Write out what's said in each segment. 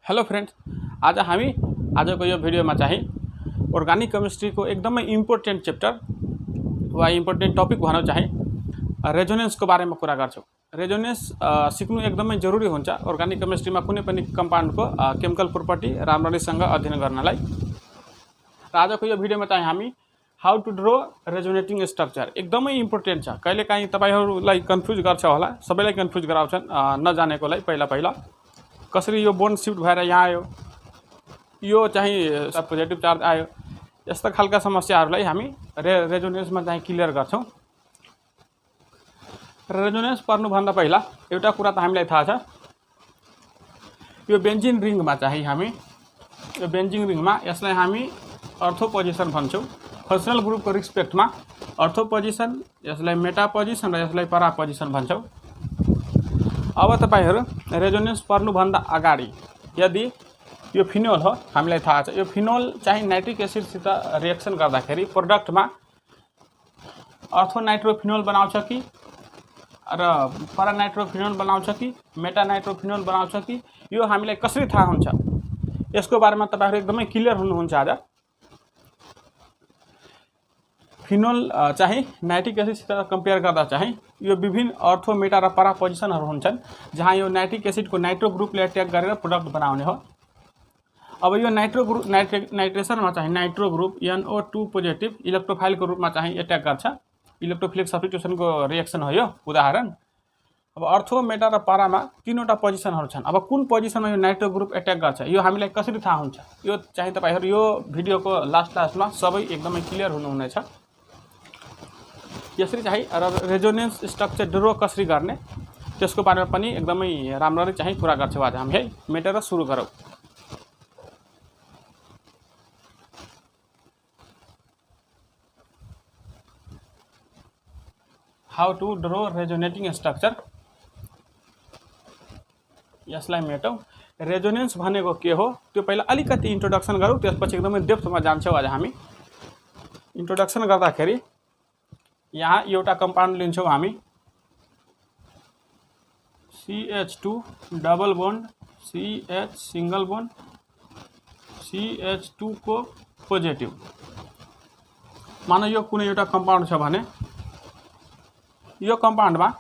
Hello friends, आज हामी आजको यो भिडियोमा चाहिँ अर्गानिक केमिस्ट्रीको एकदमै इम्पोर्टेन्ट चैप्टर वा इम्पोर्टेन्ट टपिक भनौँ चाहिँ रेजोनेन्सको बारेमा कुरा गर्छौँ। रेजोनेन्स सिक्नु एकदमै जरुरी हुन्छ अर्गानिक केमिस्ट्रीमा कुनै पनि कम्पाउन्डको केमिकल प्रोपर्टी राम्ररीसँग अध्ययन गर्नलाई। र आजको यो भिडियोमा चाहिँ हामी how to draw resonating structure एकदमै इम्पोर्टेन्ट छ। कहिलेकाहीँ तपाईहरुलाई कन्फ्युज गर्छ होला, सबैलाई कन्फ्युज गराउँछन् नजानेकोलाई। पहिला कसरी यो बोन्ड शिफ्ट भएर यहाँ आयो, यो चाहिँ पोजिटिभ चार्ज आयो, यस्ता खालका समस्याहरूलाई हामी रेजोनेन्समा चाहिँ क्लियर गर्छौं। रेजोनेन्स पर्नुभन्दा पहिला एउटा कुरा त हामीलाई थाहा छ, यो बेन्जिन रिङमा चाहिँ हामी यो बेन्जिन रिङमा यसलाई हामी अर्थो पोजिसन भन्छौं। फंक्शनल ग्रुपको रिस्पेक्टमा अर्थो पोजिसन, यसलाई मेटा पोजिसन र यसलाई para पोजिसन भन्छौं। अब तपाईहरु रेजोनेन्स पर्नुभन्दा अगाडि यदि यो फिनोल हो, हामीलाई थाहा छ यो फिनोल चाहिँ नाइट्रिक एसिड सित रिएक्सन गर्दाखेरि प्रोडक्टमा अर्थो नाइट्रोफिनोल बनाउँछ कि र para नाइट्रोफिनोल बनाउँछ कि मेटा नाइट्रोफिनोल बनाउँछ कि यो हामीलाई कसरी थाहा हुन्छ, यसको बारेमा तपाईहरु एकदमै क्लियर हुनुहुन्छ। आज फिनोल चाहिँ नाइट्रिक एसिड सित कम्पेयर गर्दा चाहिँ यो विभिन्न अर्थो मेटा र para पोजिसनहरु हुन्छन्, जहाँ यो नाइट्रिक एसिड को नाइट्रो ग्रुपले अट्याक गरेर प्रोडक्ट बनाउने हो। अब यो नाइट्रेसनमा चाहिँ नाइट्रो ग्रुप NO2 पोजिटिभ इलेक्ट्रोफाइलको रूपमा चाहिँ अट्याक गर्छ। इलेक्ट्रोफिलिक सब्स्टिट्युसनको रिएक्सन हो यो उदाहरण। अब अर्थो मेटा र पारामा तीनवटा पोजिसनहरु छन्। अब कुन पोजिसनमा यो नाइट्रो ग्रुप अट्याक गर्छ यो हामीलाई कसरी थाहा हुन्छ, यो चाहिँ तपाईहरु यो भिडियोको लास्टमा सबै एकदमै क्लियर हुनुहुनेछ। यसरी चाहिँ रेजोनेन्स स्ट्रक्चर ड्र कसरी गर्ने त्यसको बारेमा पनि एकदमै राम्ररी चाहिँ कुरा गर्छौं आज हामी। है मेटेर सुरु गरौँ। How to draw resonating structure, यसलाई मेटौं। रेजोनेन्स भनेको के हो त्यो पहिला अलिकति इन्ट्रोडक्सन गरौँ, त्यसपछि एकदमै डेप्थमा जान्छौं आज हामी। इन्ट्रोडक्सन गर्दाखेरि यहाँ एउटा कम्पाउन्ड लिन्छौं हामी CH2 double bond CH single bond CH2 को पोजिटिभ। मानौ यो कुनै एउटा कम्पाउन्ड छ भने यो कम्पाउन्डमा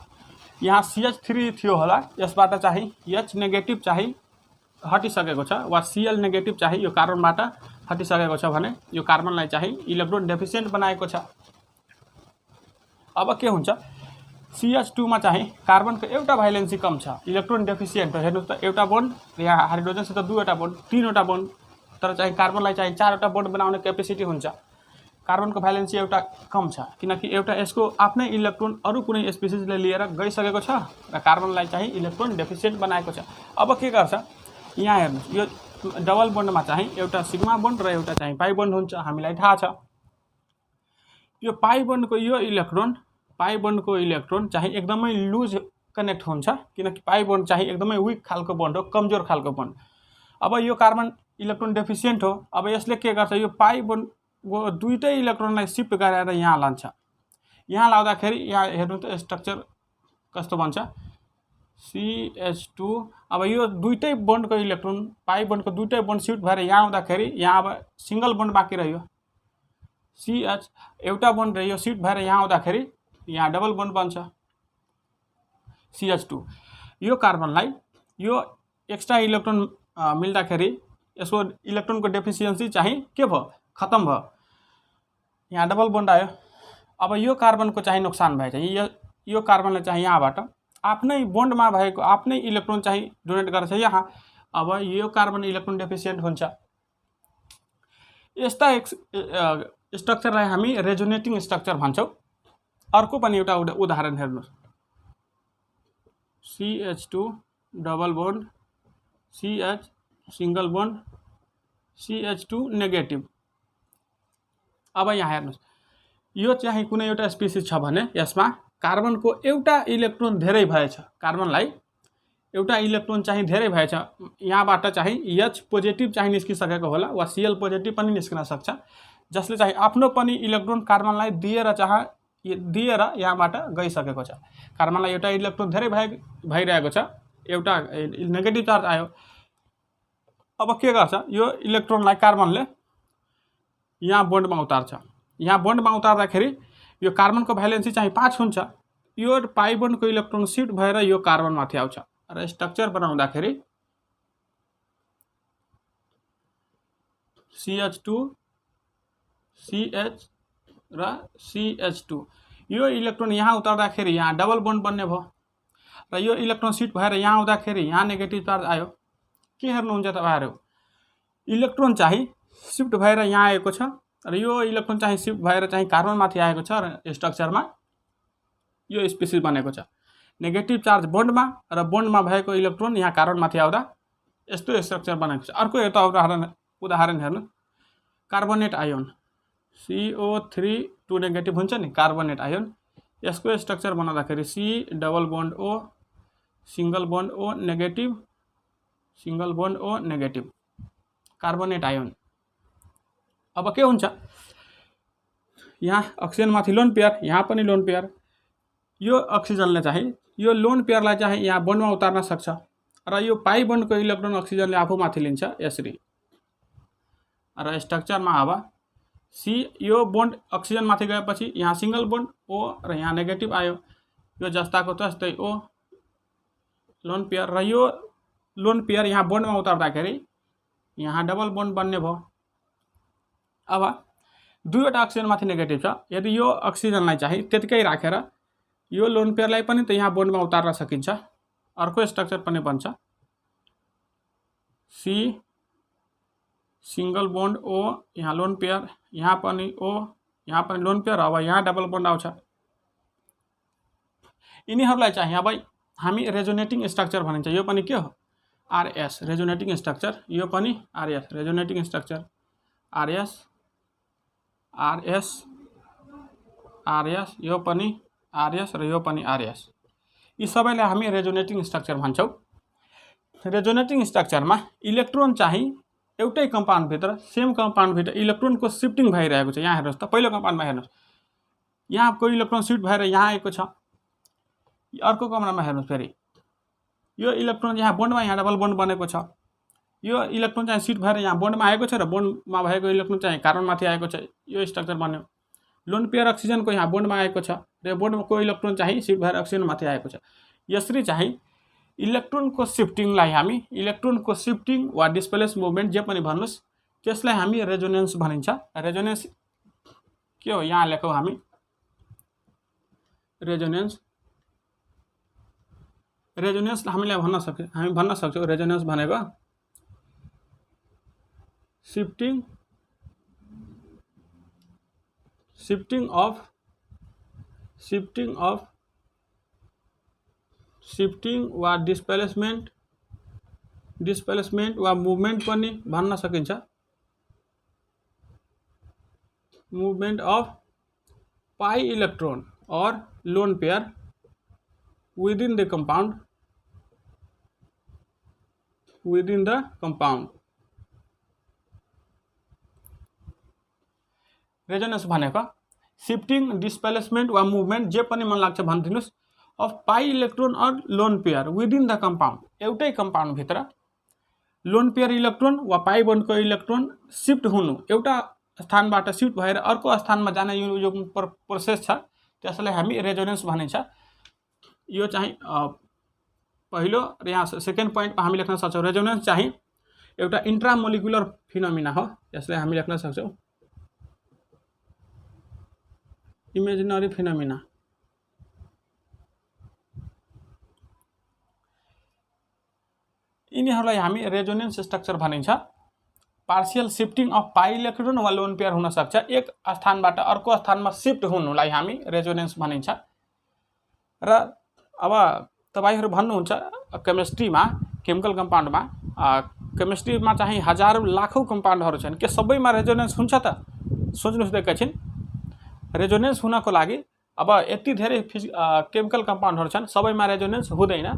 यहाँ CH3 थियो होला, यसबाट चाहिँ H नेगेटिभ चाहिँ हटिसकेको छ वा Cl नेगेटिभ चाहिँ यो कार्बनबाट हटिसकेको छ भने यो कार्बनलाई चाहिँ इलेक्ट्रोन डेफिसिएन्ट बनाएको छ। अब के हुन्छ, CH2 मा चाहिँ कार्बनको एउटा भाइलेन्सी कम छ, इलेक्ट्रोन डेफिसिएन्ट हो। हेर्नुस् त एउटा बोन्ड यहाँ हाइड्रोजनसित दुईवटा बोन्ड, तीनवटा बोन्ड, तर चाहिँ कार्बनलाई चाहिँ चारवटा बोन्ड बनाउने क्यापेसिटी हुन्छ। कार्बनको भाइलेन्सी एउटा कम छ किनकि एउटा यसको आफ्नै इलेक्ट्रोन अरु कुनै स्पिसिसले लिएर गइसकेको छ र कार्बनलाई चाहिँ इलेक्ट्रोन डेफिसिएन्ट बनाएको छ। अब के गर्छ, यहाँ हेर्नुस् यो डबल बोन्डमा चाहिँ एउटा सिग्मा बोन्ड र एउटा चाहिँ पाई बोन्ड हुन्छ, हामीलाई थाहा छ। यो पाई बोन्डको इलेक्ट्रोन चाहिँ एकदमै लुज कनेक्ट हुन्छ किनकि पाई बोन्ड चाहिँ एकदमै वीक खालको बोन्ड हो, कमजोर खालको बोन्ड। अब यो कार्बन इलेक्ट्रोन डेफिसिएन्ट हो। अब यसले के गर्छ, यो पाई बोन्ड दुईटै इलेक्ट्रोनलाई शिफ्ट गरेर यहाँ लान्छ। यहाँ लाउँदाखेरि यहाँ हेर्नु त स्ट्रक्चर कस्तो बन्छ, CH2। अब यो दुईटै बोन्डको इलेक्ट्रोन पाई बोन्डको दुईटै बोन्ड शिफ्ट भएर यहाँ आउँदाखेरि यहाँ अब सिंगल बोन्ड बाँकी रह्यो CH, एउटा बोन्ड रह्यो शिफ्ट भएर यहाँ आउँदाखेरि यहाँ डबल बोन्ड बन्छ CH2। यो कार्बनलाई यो एक्स्ट्रा इलेक्ट्रोन मिल्दाखेरि यसको इलेक्ट्रोनको डेफिसिएन्सी चाहिँ के भयो, खतम भयो। यहाँ डबल बोन्ड आयो। अब यो कार्बनको चाहिँ नुकसान भएछ, यो कार्बनले चाहिँ यहाँबाट आफ्नै बोन्डमा भएको आफ्नै इलेक्ट्रोन चाहिँ डोनेट गर्छ यहाँ। अब यो कार्बन इलेक्ट्रोन डेफिसिएन्ट हुन्छ। यस्ता स्ट्रक्चरलाई हामी रेजोनेटिङ स्ट्रक्चर भन्छौं। अर्को पनि एउटा उदाहरण हेर्नुस्, CH2 double bond CH single bond CH2 negative. अब यहाँ हेर्नुस् यो चाहिँ कुनै एउटा स्पिसिस छ भने यसमा कार्बनको एउटा इलेक्ट्रोन धेरै भएछ, कार्बनलाई एउटा इलेक्ट्रोन चाहिँ धेरै भएछ, यहाँबाट चाहिँ H पोजिटिभ चाहिँ निस्किसकेको होला वा Cl पोजिटिभ पनि निस्किन सक्छ, जसले चाहिँ आफ्नो पनि इलेक्ट्रोन कार्बनलाई दिएर यहाँबाट गइसकेको छ। कार्बनलाई एउटा इलेक्ट्रोन धेरै भइरहेको छ, एउटा नेगेटिभ चार्ज आयो। अब के गर्छ यो इलेक्ट्रोनलाई कार्बनले यहाँ बोन्डमा उतार्छ। यहाँ बोन्डमा उतार्दाखेरि यो कार्बनको भ्यालेन्सी चाहिँ 5 हुन्छ। यो पाई बोन्डको इलेक्ट्रोन शिफ्ट भएर यो कार्बनमाथि आउँछ र स्ट्रक्चर बनाउँदाखेरि CH2 CH र CH2 यो इलेक्ट्रोन यहाँ उतार्दाखेरि यहाँ डबल बोन्ड बन्ने भयो र यो इलेक्ट्रोन शिफ्ट भएर यहाँ आउँदाखेरि यहाँ नेगेटिभ चार्ज आयो। के हेर्नुहुन्छ तपाईहरु, इलेक्ट्रोन चाहिँ शिफ्ट भएर यहाँ आएको छ र यो इलेक्ट्रोन चाहिँ शिफ्ट भएर चाहिँ कार्बनमाथि आएको छ र स्ट्रक्चरमा यो स्पेसिस बनेको छ। नेगेटिभ चार्ज बोन्डमा र बोन्डमा भएको इलेक्ट्रोन यहाँ कार्बनमाथि आउँदा यस्तो स्ट्रक्चर बनेको छ। अर्को एउटा उदाहरण हेर्नु, कार्बोनेट आयोन CO3 2 नेगेटिभ हुन्छ नि, कार्बोनेट आयोन। यसको स्ट्रक्चर बनाउँदाखेरि C double bond O single bond O negative single bond O negative carbonate ion. अब के हुन्छ, यहाँ अक्सिजन माथि लोन पेयर, यहाँ पनि लोन पेयर। यो अक्सिजनले चाहिँ यो लोन पेयरलाई चाहिँ यहाँ बोन्डमा उतार्न सक्छ र यो पाई बोन्डको इलेक्ट्रोन अक्सिजनले आफू माथि लिन्छ यसरी। र स्ट्रक्चरमा अब C यो बोन्ड अक्सिजन माथि गएपछि यहाँ सिंगल बोन्ड O र यहाँ नेगेटिभ आयो, यो जस्ताको तस्तै O लोन पेयर र यो लोन पेयर यहाँ बोन्डमा उतार्दाखेरि यहाँ डबल बोन्ड बन्ने भयो। अब दुईवटा अक्सिजन माथि नेगेटिभ छ, यदि यो अक्सिजनलाई चाहिँ त्यतिकै राखेर यो लोन पेयरलाई पनि त यहाँ बोन्डमा उतार्न सकिन्छ। अर्को स्ट्रक्चर पनि बन्छ C सिंगल बोन्ड O यहाँ लोन पेयर, यहाँ पनि O यहाँ पनि लोन पेयर। अब यहाँ डबल बोन्ड आउँछ। यिनीहरूलाई चाहिँ अब हामी रेजोनेटिङ स्ट्रक्चर भनिन्छ। यो पनि के हो, RS रेजोनेटिङ स्ट्रक्चर। यो पनि RS resonating structure. RS RS RS यो पनि RS र यो पनि RS। यी सबैलाई हामी रेजोनेटिङ स्ट्रक्चर भन्छौँ। रेजोनेटिङ स्ट्रक्चरमा इलेक्ट्रोन चाहिँ एउटै कम्पाउन्ड भित्र सेम कम्पाउन्ड भित्र इलेक्ट्रोनको शिफ्टिङ भइरहेको छ। यहाँ हेर्नुस् त, पहिलो कम्पाउन्डमा हेर्नुस्, यहाँको इलेक्ट्रोन शिफ्ट भएर यहाँ आएको छ। अर्को कम्पाउन्डमा हेर्नुस्, फेरि यो इलेक्ट्रोन यहाँ बोन्डमा यहाँ डबल बोन्ड बनेको छ। यो इलेक्ट्रोन चाहिँ शिफ्ट भएर यहाँ बोन्डमा आएको छ र बोन्डमा भएको इलेक्ट्रोन चाहिँ कार्बनमाथि आएको छ। यो स्ट्रक्चर बन्यो। लोन पेयर अक्सिजनको यहाँ बोन्डमा आएको छ र बोन्डको इलेक्ट्रोन चाहिँ शिफ्ट भएर अक्सिजनमाथि आएको छ। यसरी चाहिँ इलेक्ट्रोनको शिफ्टिङलाई हामी इलेक्ट्रोनको शिफ्टिङ वा डिस्प्लेस मुभमेन्ट जे पनि भन्नुस् त्यसलाई हामी रेजोनेन्स भनिन्छ। रेजोनेन्स के हो, यहाँ लेखौँ हामी रेजोनेन्स। रेजोनेन्स हामीले भन्न सक्छौँ रेजोनेन्स भनेको शिफ्टिङ वा डिस्प्लेसमेन्ट वा मुभमेन्ट पनि भन्न सकिन्छ। मुभमेन्ट अफ पाई इलेक्ट्रोन और lone pair within the compound resonance भनेको शिफ्टिङ डिस्प्लेसमेन्ट वा मुभमेन्ट जे पनि मन लाग्छ भनिदिनुस् अफ पाई इलेक्ट्रोन और lone pair within the compound. एउटै कम्पाउन्ड भित्र लोन पेयर इलेक्ट्रोन वा पाई बोन्डको इलेक्ट्रोन शिफ्ट हुनु, एउटा स्थानबाट शिफ्ट भएर अर्को स्थानमा जाने यो प्रोसेस छ, त्यसलाई हामी रेजोनेन्स भनिन्छ। यो चाहिँ पहिलो र यहाँ सेकेन्ड पोइन्टमा हामी लेख्न सक्छौँ रेजोनेन्स चाहिँ एउटा इन्ट्रामोलिकुलर फिनोमिना हो। यसलाई हामी लेख्न सक्छौँ इमेजिनरी फिनोमिना। यिनीहरूलाई हामी रेजोनेन्स स्ट्रक्चर भनिन्छ। पार्शियल शिफ्टिङ अफ पाई इलेक्ट्रोन वा लोन पेयर हुन सक्छ। एक स्थानबाट अर्को स्थानमा शिफ्ट हुनुलाई हामी रेजोनेन्स भनिन्छ। र अब तपाईहरु भन्नुहुन्छ केमिस्ट्रीमा केमिकल कम्पाउन्डमा केमिस्ट्रीमा चाहिँ हजारौं लाखौं कम्पाउन्डहरु छन्, के सबैमा रेजोनेन्स हुन्छ त? सोच्नुस् त एकैछिन। रेजोनेन्स हुनको लागि अब यति धेरै केमिकल कम्पाउन्डहरु छन्, सबैमा रेजोनेन्स हुँदैन,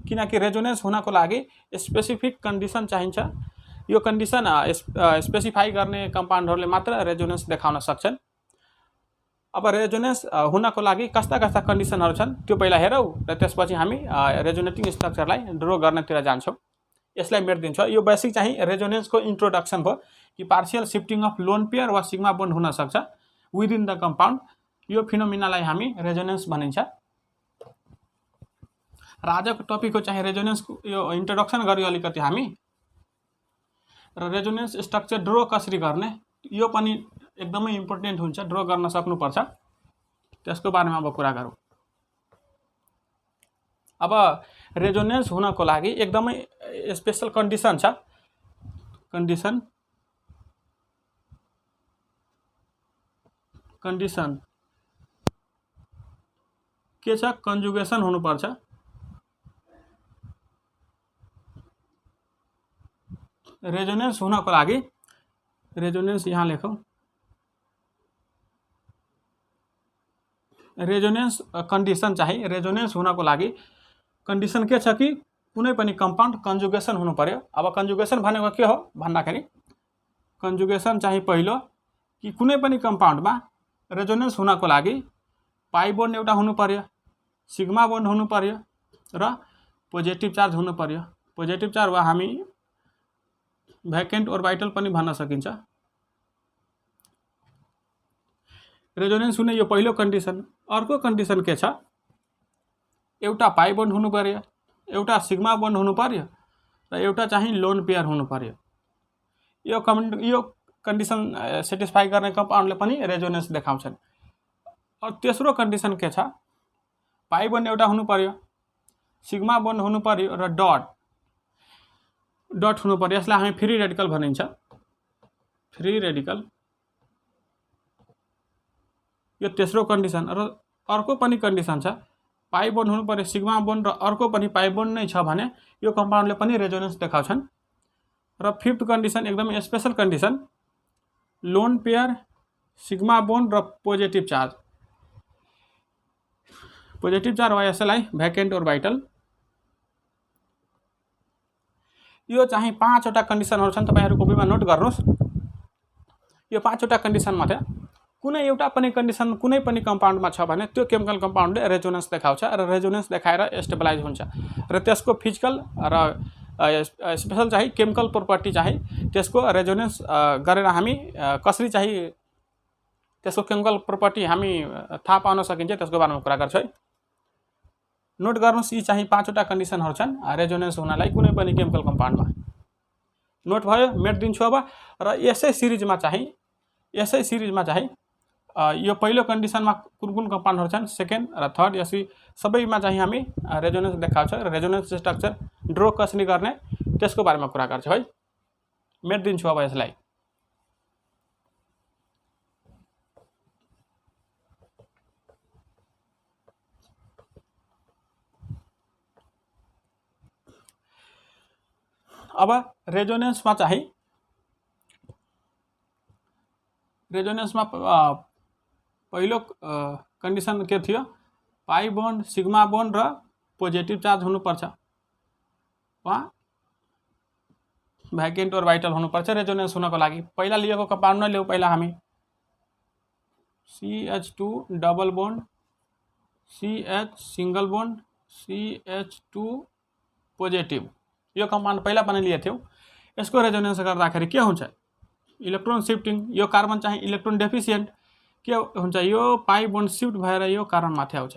किनकि रेजोनेन्स हुनको लागि स्पेसिफिक कन्डिसन चाहिन्छ। यो कन्डिसन स्पेसिफाई गर्ने कम्पाउन्डहरुले मात्र रेजोनेन्स देखाउन सक्छन्। अब रेजोनेन्स हुनको लागि कस्ता कस्ता कन्डिसनहरु छन् त्यो पहिला हेरौं र त्यसपछि हामी रेजोनेटिङ स्ट्रक्चरलाई ड्रा गर्नतिर जान्छौं। यसलाई मेट दिन्छ। यो बेसिक चाहिँ रेजोनेन्सको इन्ट्रोडक्सन भयो कि पार्शियल शिफ्टिङ अफ लोन पेयर वा सिग्मा बोन्ड हुन सक्छ विदिन द कम्पाउन्ड। यो फिनोमिनालाई हामी रेजोनेन्स भनिन्छ। र आजको टपिकको चाहिँ रेजोनेन्सको यो इन्ट्रोडक्सन गर्यो अलिकति हामी, र रेजोनेन्स स्ट्रक्चर ड्र कसरी गर्ने यो पनि एकदमै इम्पोर्टेन्ट हुन्छ, ड्र गर्न सक्नुपर्छ, त्यसको बारेमा अब कुरा गरौँ। अब रेजोनेन्स हुनको लागि एकदमै स्पेशल कन्डिसन छ। कन्डिसन के छ? कन्जुगेसन हुनुपर्छ। रेजोनेन्स हुनको लागि रेजोनेन्स यहाँ लेखौँ। रेजोनेन्स कन्डिसन चाहिँ रेजोनेन्स हुनको लागि कन्डिसन के छ कि कुनै पनि कम्पाउन्ड कन्जुगेसन हुनु पर्यो। अब कन्जुगेसन भनेको के हो भन्दाखेरि कन्जुगेसन चाहिँ पहिलो कि कुनै पनि कम्पाउन्डमा रेजोनेन्स हुनको लागि पाई बोन्ड एउटा हुनु पर्यो, सिग्मा बोन्ड हुनु पर्यो र पोजिटिभ चार्ज हुनु पर्यो। पोजिटिभ चार्ज वा हामी भ्याकेन्ट ओर्बिटल पनि भन्न सकिन्छ। रेजोनेन्स हुने यो पहिलो कन्डिसन। अर्को कन्डिसन के छ? एउटा पाई बोन्ड हुनु पर्यो, एउटा सिग्मा बोन्ड हुनु पर्यो र एउटा चाहिँ लोन पेयर हुनु पर्यो। यो कन्डिसन सेटिस्फाई गर्ने कम्पाउन्डले पनि रेजोनेन्स देखाउँछन्। और तेस्रो कन्डिसन के छ? पाई बोन्ड एउटा हुनु पर्यो, सिग्मा बोन्ड हुनु पर्यो र डट हुनु पर्यो। यसलाई हामी फ्री रेडिकल भनिन्छ। फ्री रेडिकल यो तेस्रो कन्डिसन। र अर्को पनि कन्डिसन छ, पाई बोन्ड हुनु पर्यो, सिग्मा बोन्ड र अर्को पनि पाई बोन्ड नै छ भने यो कम्पाउन्डले पनि रेजोनेन्स देखाउँछन्। र फिफ्थ कन्डिसन एकदमै special condition, lone pair, sigma bond र पोजिटिभ चार्ज। पोजिटिभ चार्ज वा यसलाई भ्याकेन्ट ओर्बिटल। यो चाहिँ 5वटा कन्डिसनहरू छन्, तपाईहरु कपीमा नोट गर्नुस्। यो 5वटा कन्डिसन मध्ये कुनै एउटा पनि कन्डिसन कुनै पनि कम्पाउन्डमा छ भने त्यो केमिकल कम्पाउन्डले रेजोनेन्स देखाउँछ र रेजोनेन्स देखाएर स्टेबलाइज हुन्छ र त्यसको फिजिकल र स्पेशल चाहिँ केमिकल प्रोपर्टी चाहिँ त्यसको रेजोनेन्स गरेर हामी कसरी चाहिँ त्यसको केमिकल प्रोपर्टी हामी थाहा पाउन सकिन्छ त्यसको बारेमा कुरा गर्छु है। नोट गर्नुस्, यी चाहिँ 5वटा कन्डिसनहरू छन् रेजोनेन्स हुनलाई कुनै पनि केमिकल कम्पाउन्डमा। नोट भयो, मेट दिन्छु अब। र यसै सिरिजमा चाहिँ यो पहिलो कन्डिसनमा कुन कुन कम्पाउन्डहरू छन्, सेकेन्ड र थर्ड, यसरी सबैमा चाहिँ हामी रेजोनेन्स देखाउँछ र रेजोनेन्स स्ट्रक्चर ड्र कसरी गर्ने त्यसको बारेमा कुरा गर्छौँ है। मेट दिन्छु अब यसलाई। अब रेजोनेन्समा पहिलो कन्डिसन के थियो? पाई बोन्ड, सिग्मा बोन्ड र पोजिटिभ चार्ज हुनुपर्छ वा भ्याकेन्ट ओर्बिटल हुनुपर्छ रेजोनेन्स हुनको लागि। पहिला लिएको कम्पाउन्ड नै लियौ पहिला हामी। CH2 double bond, CH single bond, CH2 positive. यो कम्पाउन्ड पहिला पनि लिए थियौ। यसको रेजोनेन्स गर्दाखेरि के हुन्छ? इलेक्ट्रोन शिफ्टिङ। यो कार्बन चाहिँ इलेक्ट्रोन डेफिसिएन्ट, के हुन्छ? यो पाई बोन्ड शिफ्ट भएर यो कार्बन माथि आउँछ।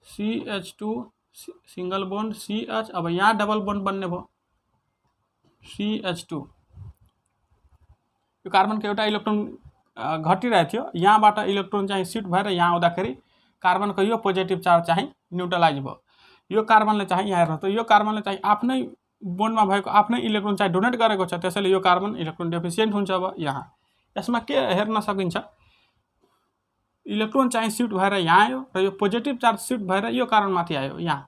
CH2 सिंगल बोन्ड CH, अब यहाँ डबल बोन्ड बन्ने भयो CH2। यो कार्बनको एउटा इलेक्ट्रोन घटिरहेको थियो, यहाँबाट इलेक्ट्रोन चाहिँ शिफ्ट भएर यहाँ आउँदाखेरि कार्बनको यो पोजिटिभ चार्ज चाहिँ न्युट्रलाइज भयो। यो कार्बनले चाहिँ यहाँ हेर्नु त, यो कार्बनले चाहिँ आफ्नै बोन्डमा भएको आफ्नै इलेक्ट्रोन चाहिँ डोनेट गरेको छ, त्यसैले यो कार्बन इलेक्ट्रोन डेफिसिएन्ट हुन्छ। अब यहाँ यसमा के हेर्न सकिन्छ? इलेक्ट्रोन चाहिँ शिफ्ट भएर यहाँ आयो र यो पोजिटिभ चार्ज शिफ्ट भएर यो कार्बन माथि आयो यहाँ।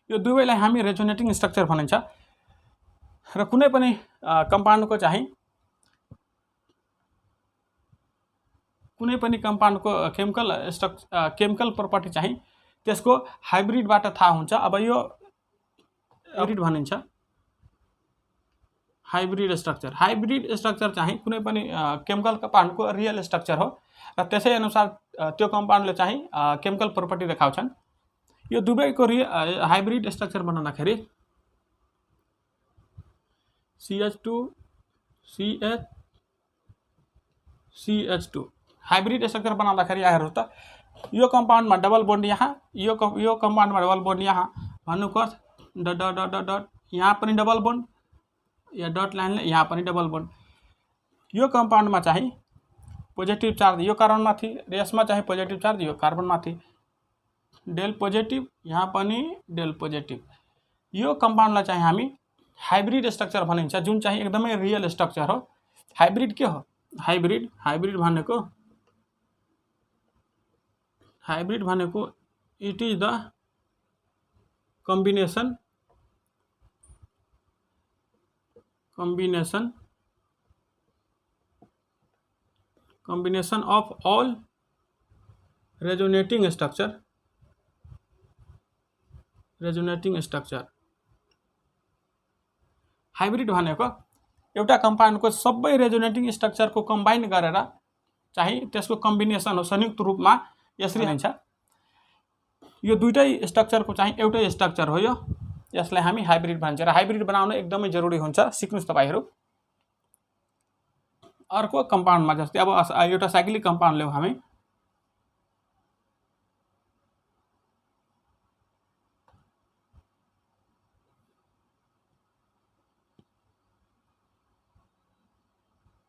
यो दुवैलाई हामी रेजोनेटिङ स्ट्रक्चर भनिन्छ। र कुनै पनि कम्पाउन्डको चाहिँ कुनै पनि कम्पाउन्डको केमिकल प्रोपर्टी चाहिँ त्यसको हाइब्रिडबाट थाहा हुन्छ। अब यो हाइब्रिड भनिन्छ। हाइब्रिड स्ट्रक्चर चाहिँ कुनै पनि केमिकल कम्पाउन्डको रियल स्ट्रक्चर हो र त्यसै अनुसार त्यो कम्पाउन्डले चाहिँ केमिकल प्रोपर्टी देखाउँछन्। यो दुवैको हाइब्रिड स्ट्रक्चर बनाउँदाखेरि CH2 CH CH2 hybrid structure बनाउँदाखेरि यहाँ हेर्नुहोस् त यो कम्पाउन्डमा डबल बोन्ड यहाँ यो कम्पाउन्डमा डबल बोन्ड यहाँ भन्नुको dot dot dot dot dot यहाँ पनि डबल बोन्ड या डट लाइनले यहाँ पनि डबल बोन्ड यो कम्पाउन्डमा चाहिँ पोजिटिभ चार्ज यो कार्बनमाथि र यसमा चाहिँ पोजिटिभ चार्ज यो कार्बनमाथि डेल पोजिटिभ यहाँ पनि डेल पोजिटिभ यो कम्पाउन्डलाई चाहिँ हामी हाइब्रिड स्ट्रक्चर भनिन्छ जुन चाहिँ एकदमै रियल स्ट्रक्चर हो। हाइब्रिड के हो हाइब्रिड भनेको it is the combination of all resonating structure hybrid भनेको एउटा कम्पाउन्डको सबै रेजोनेटिङ स्ट्रक्चरको कम्बाइन गरेर चाहिँ त्यसको कम्बिनेसन हो, संयुक्त रूपमा यसरी हुन्छ। यो दुईटै स्ट्रक्चरको चाहिँ एउटै स्ट्रक्चर हो यो, यसलाई हामी हाइब्रिड भन्छ र हाइब्रिड बनाउन एकदमै जरुरी हुन्छ। सिक्नुस् तपाईहरु। अर्को कम्पाउन्डमा जस्तै अब एउटा साइक्लिक कम्पाउन्ड लियौ हामी,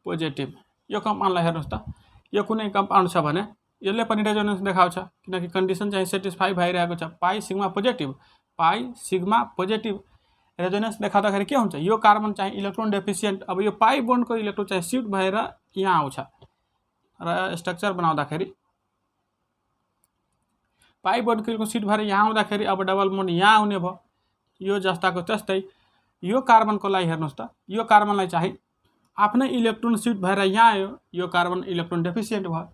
पोजिटिभ। यो कम्पाउन्डलाई हेर्नुस् त, यो कुनै कम्पाउन्ड छ भने यसले पनि रेजोनेन्स देखाउँछ किनकि कन्डिसन चाहिँ सेटिस्फाई भइरहेको छ। पाई सिग्मा पोजिटिभ रेजोनेन्स देखाउँदाखेरि के हुन्छ, यो कार्बन चाहिँ इलेक्ट्रोन डेफिसिएन्ट, अब यो पाई बोन्डको इलेक्ट्रोन चाहिँ शिफ्ट भएर यहाँ आउँछ र स्ट्रक्चर बनाउँदाखेरि पाई बोन्डको इलेक्ट्रोन शिफ्ट भएर यहाँ आउँदाखेरि अब डबल बोन्ड यहाँ आउने भयो। यो जस्ताको त्यस्तै यो कार्बनको लागि हेर्नुस् त, यो कार्बनलाई चाहिँ आफ्नै इलेक्ट्रोन शिफ्ट भएर यहाँ आयो, यो कार्बन इलेक्ट्रोन डेफिसिएन्ट भयो।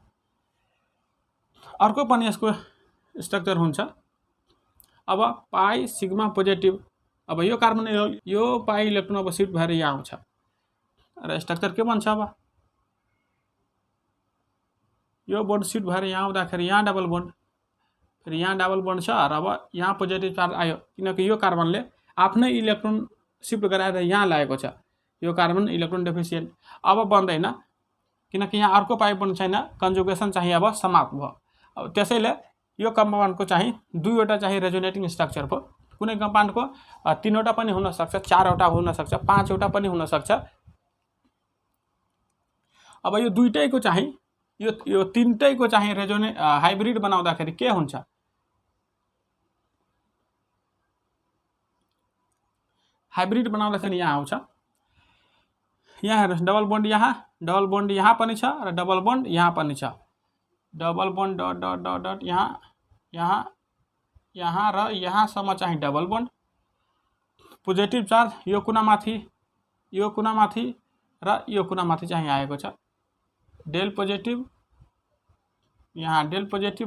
अर्को पनि यसको स्ट्रक्चर हुन्छ, अब पाई सिग्मा पोजिटिभ, अब यो कार्बन यो पाई इलेक्ट्रोन अब शिफ्ट भएर यहाँ आउँछ र स्ट्रक्चर के बन्छ, अब यो बोन्ड शिफ्ट भएर यहाँ आउँदाखेरि यहाँ डबल बोन्ड, फेरि यहाँ डबल बोन्ड छ र अब यहाँ पोजिटिभ चार्ज आयो किनकि यो कार्बनले आफ्नै इलेक्ट्रोन शिफ्ट गराएर यहाँ ल्याएको छ, यो कार्बन इलेक्ट्रोन डेफिसिएन्ट। अब बन्दैन किनकि यहाँ अर्को पाई बोन्ड छैन, कन्जुगेसन चाहिँ अब समाप्त भयो। अब त्यसैले यो कम्पाउन्डको चाहिँ दुईवटा चाहिँ रेजोनेटिङ स्ट्रक्चर भयो। कुनै कम्पाउन्डको तीनवटा पनि हुन सक्छ, चारवटा हुन सक्छ, पाँचवटा पनि हुन सक्छ। अब यो दुईटैको चाहिँ यो तीनटैको चाहिँ हाइब्रिड बनाउँदाखेरि के हुन्छ, हाइब्रिड बनाउँदाखेरि यहाँ आउँछ, यहाँ हेर्नुस् डबल बोन्ड यहाँ पनि छ र डबल बोन्ड यहाँ पनि छ, double bond dot dot dot dot यहाँ र यहाँसम्म चाहिँ डबल बोन्ड, पोजिटिभ चार्ज यो कुनामाथि र यो कुनामाथि चाहिँ आएको छ, डेल पोजिटिभ